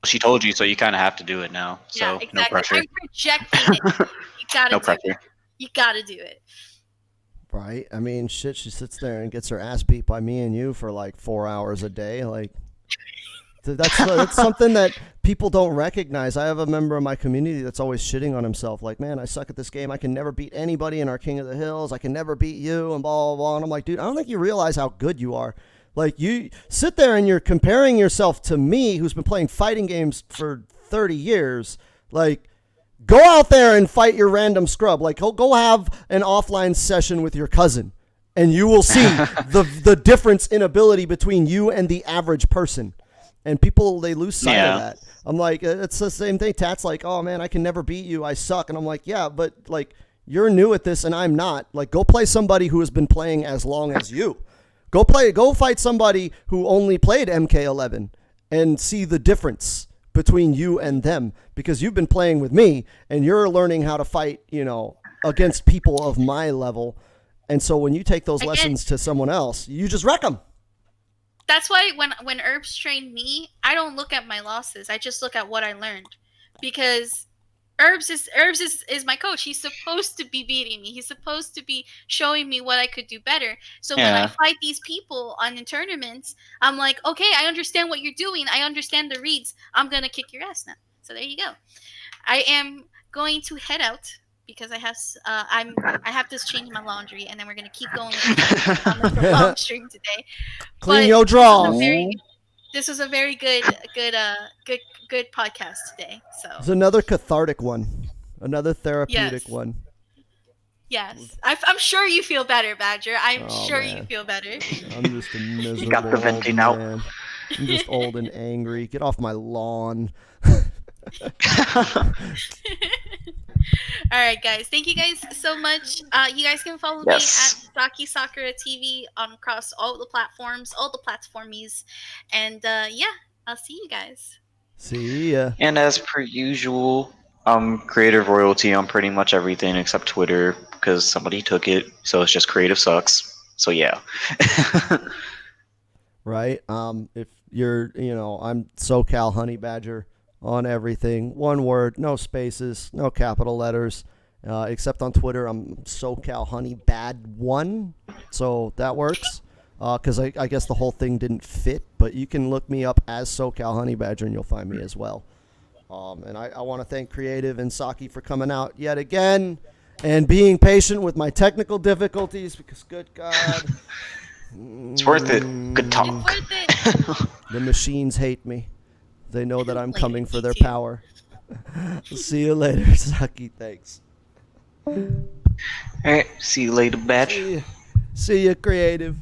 [SPEAKER 2] She told you, so you kind of have to do it now.
[SPEAKER 3] Yeah,
[SPEAKER 2] So no
[SPEAKER 3] exactly.
[SPEAKER 2] pressure.
[SPEAKER 3] I'm projecting it. You got to
[SPEAKER 2] No
[SPEAKER 3] do
[SPEAKER 2] pressure.
[SPEAKER 3] it. You got to do it.
[SPEAKER 1] Right. I mean, shit. She sits there and gets her ass beat by me and you for like 4 hours a day. Like, that's something that people don't recognize. I have a member of my community that's always shitting on himself. Like, man, I suck at this game. I can never beat anybody in our King of the Hills. I can never beat you, and blah blah blah. And I'm like, dude, I don't think you realize how good you are. Like, you sit there and you're comparing yourself to me, who's been playing fighting games for 30 years. Like, go out there and fight your random scrub. Like, go have an offline session with your cousin, and you will see the difference in ability between you and the average person. And people, they lose sight of that. I'm like, it's the same thing. Tat's like, oh man, I can never beat you. I suck. And I'm like, yeah, but like, you're new at this and I'm not. Like, go play somebody who has been playing as long as you. Go fight somebody who only played MK11 and see the difference between you and them, because you've been playing with me and you're learning how to fight, against people of my level. And so when you take those lessons to someone else, you just wreck them.
[SPEAKER 3] That's why when Herbs trained me, I don't look at my losses. I just look at what I learned, because Herbs is my coach. He's supposed to be beating me. He's supposed to be showing me what I could do better. So when I fight these people on the tournaments, I'm like, okay, I understand what you're doing. I understand the reads. I'm gonna kick your ass now. So there you go. I am going to head out because I have to change my laundry, and then we're gonna keep going with it's a long stream today.
[SPEAKER 1] Clean your drawers.
[SPEAKER 3] This was a very good podcast today. So
[SPEAKER 1] it's another cathartic one, another therapeutic one.
[SPEAKER 3] Yes, I'm sure you feel better, Badger. I'm sure
[SPEAKER 1] man.
[SPEAKER 3] You feel better.
[SPEAKER 1] I'm just a miserable
[SPEAKER 2] You got the venting
[SPEAKER 1] old
[SPEAKER 2] out.
[SPEAKER 1] man. I'm just old and angry. Get off my lawn.
[SPEAKER 3] All right, guys. Thank you guys so much. You guys can follow me at Saki Sakura TV across all the platforms, all the platformies, and I'll see you guys.
[SPEAKER 1] See ya.
[SPEAKER 2] And as per usual, creative royalty on pretty much everything except Twitter, because somebody took it. So it's just creative sucks. So yeah.
[SPEAKER 1] Right. If you're, I'm SoCal Honey Badger on everything. One word, no spaces, no capital letters. Except on Twitter, I'm SoCal Honey Bad 1. So that works. Because I guess the whole thing didn't fit. But you can look me up as SoCal Honey Badger and you'll find me as well. And I want to thank Creative and Saki for coming out yet again and being patient with my technical difficulties, because good God.
[SPEAKER 2] It's worth it. Good talk.
[SPEAKER 3] It's worth it.
[SPEAKER 1] The machines hate me. They know that I'm coming for their power. See you later, Saki. Thanks.
[SPEAKER 2] Alright, see you later, Badge.
[SPEAKER 1] See ya, Creative.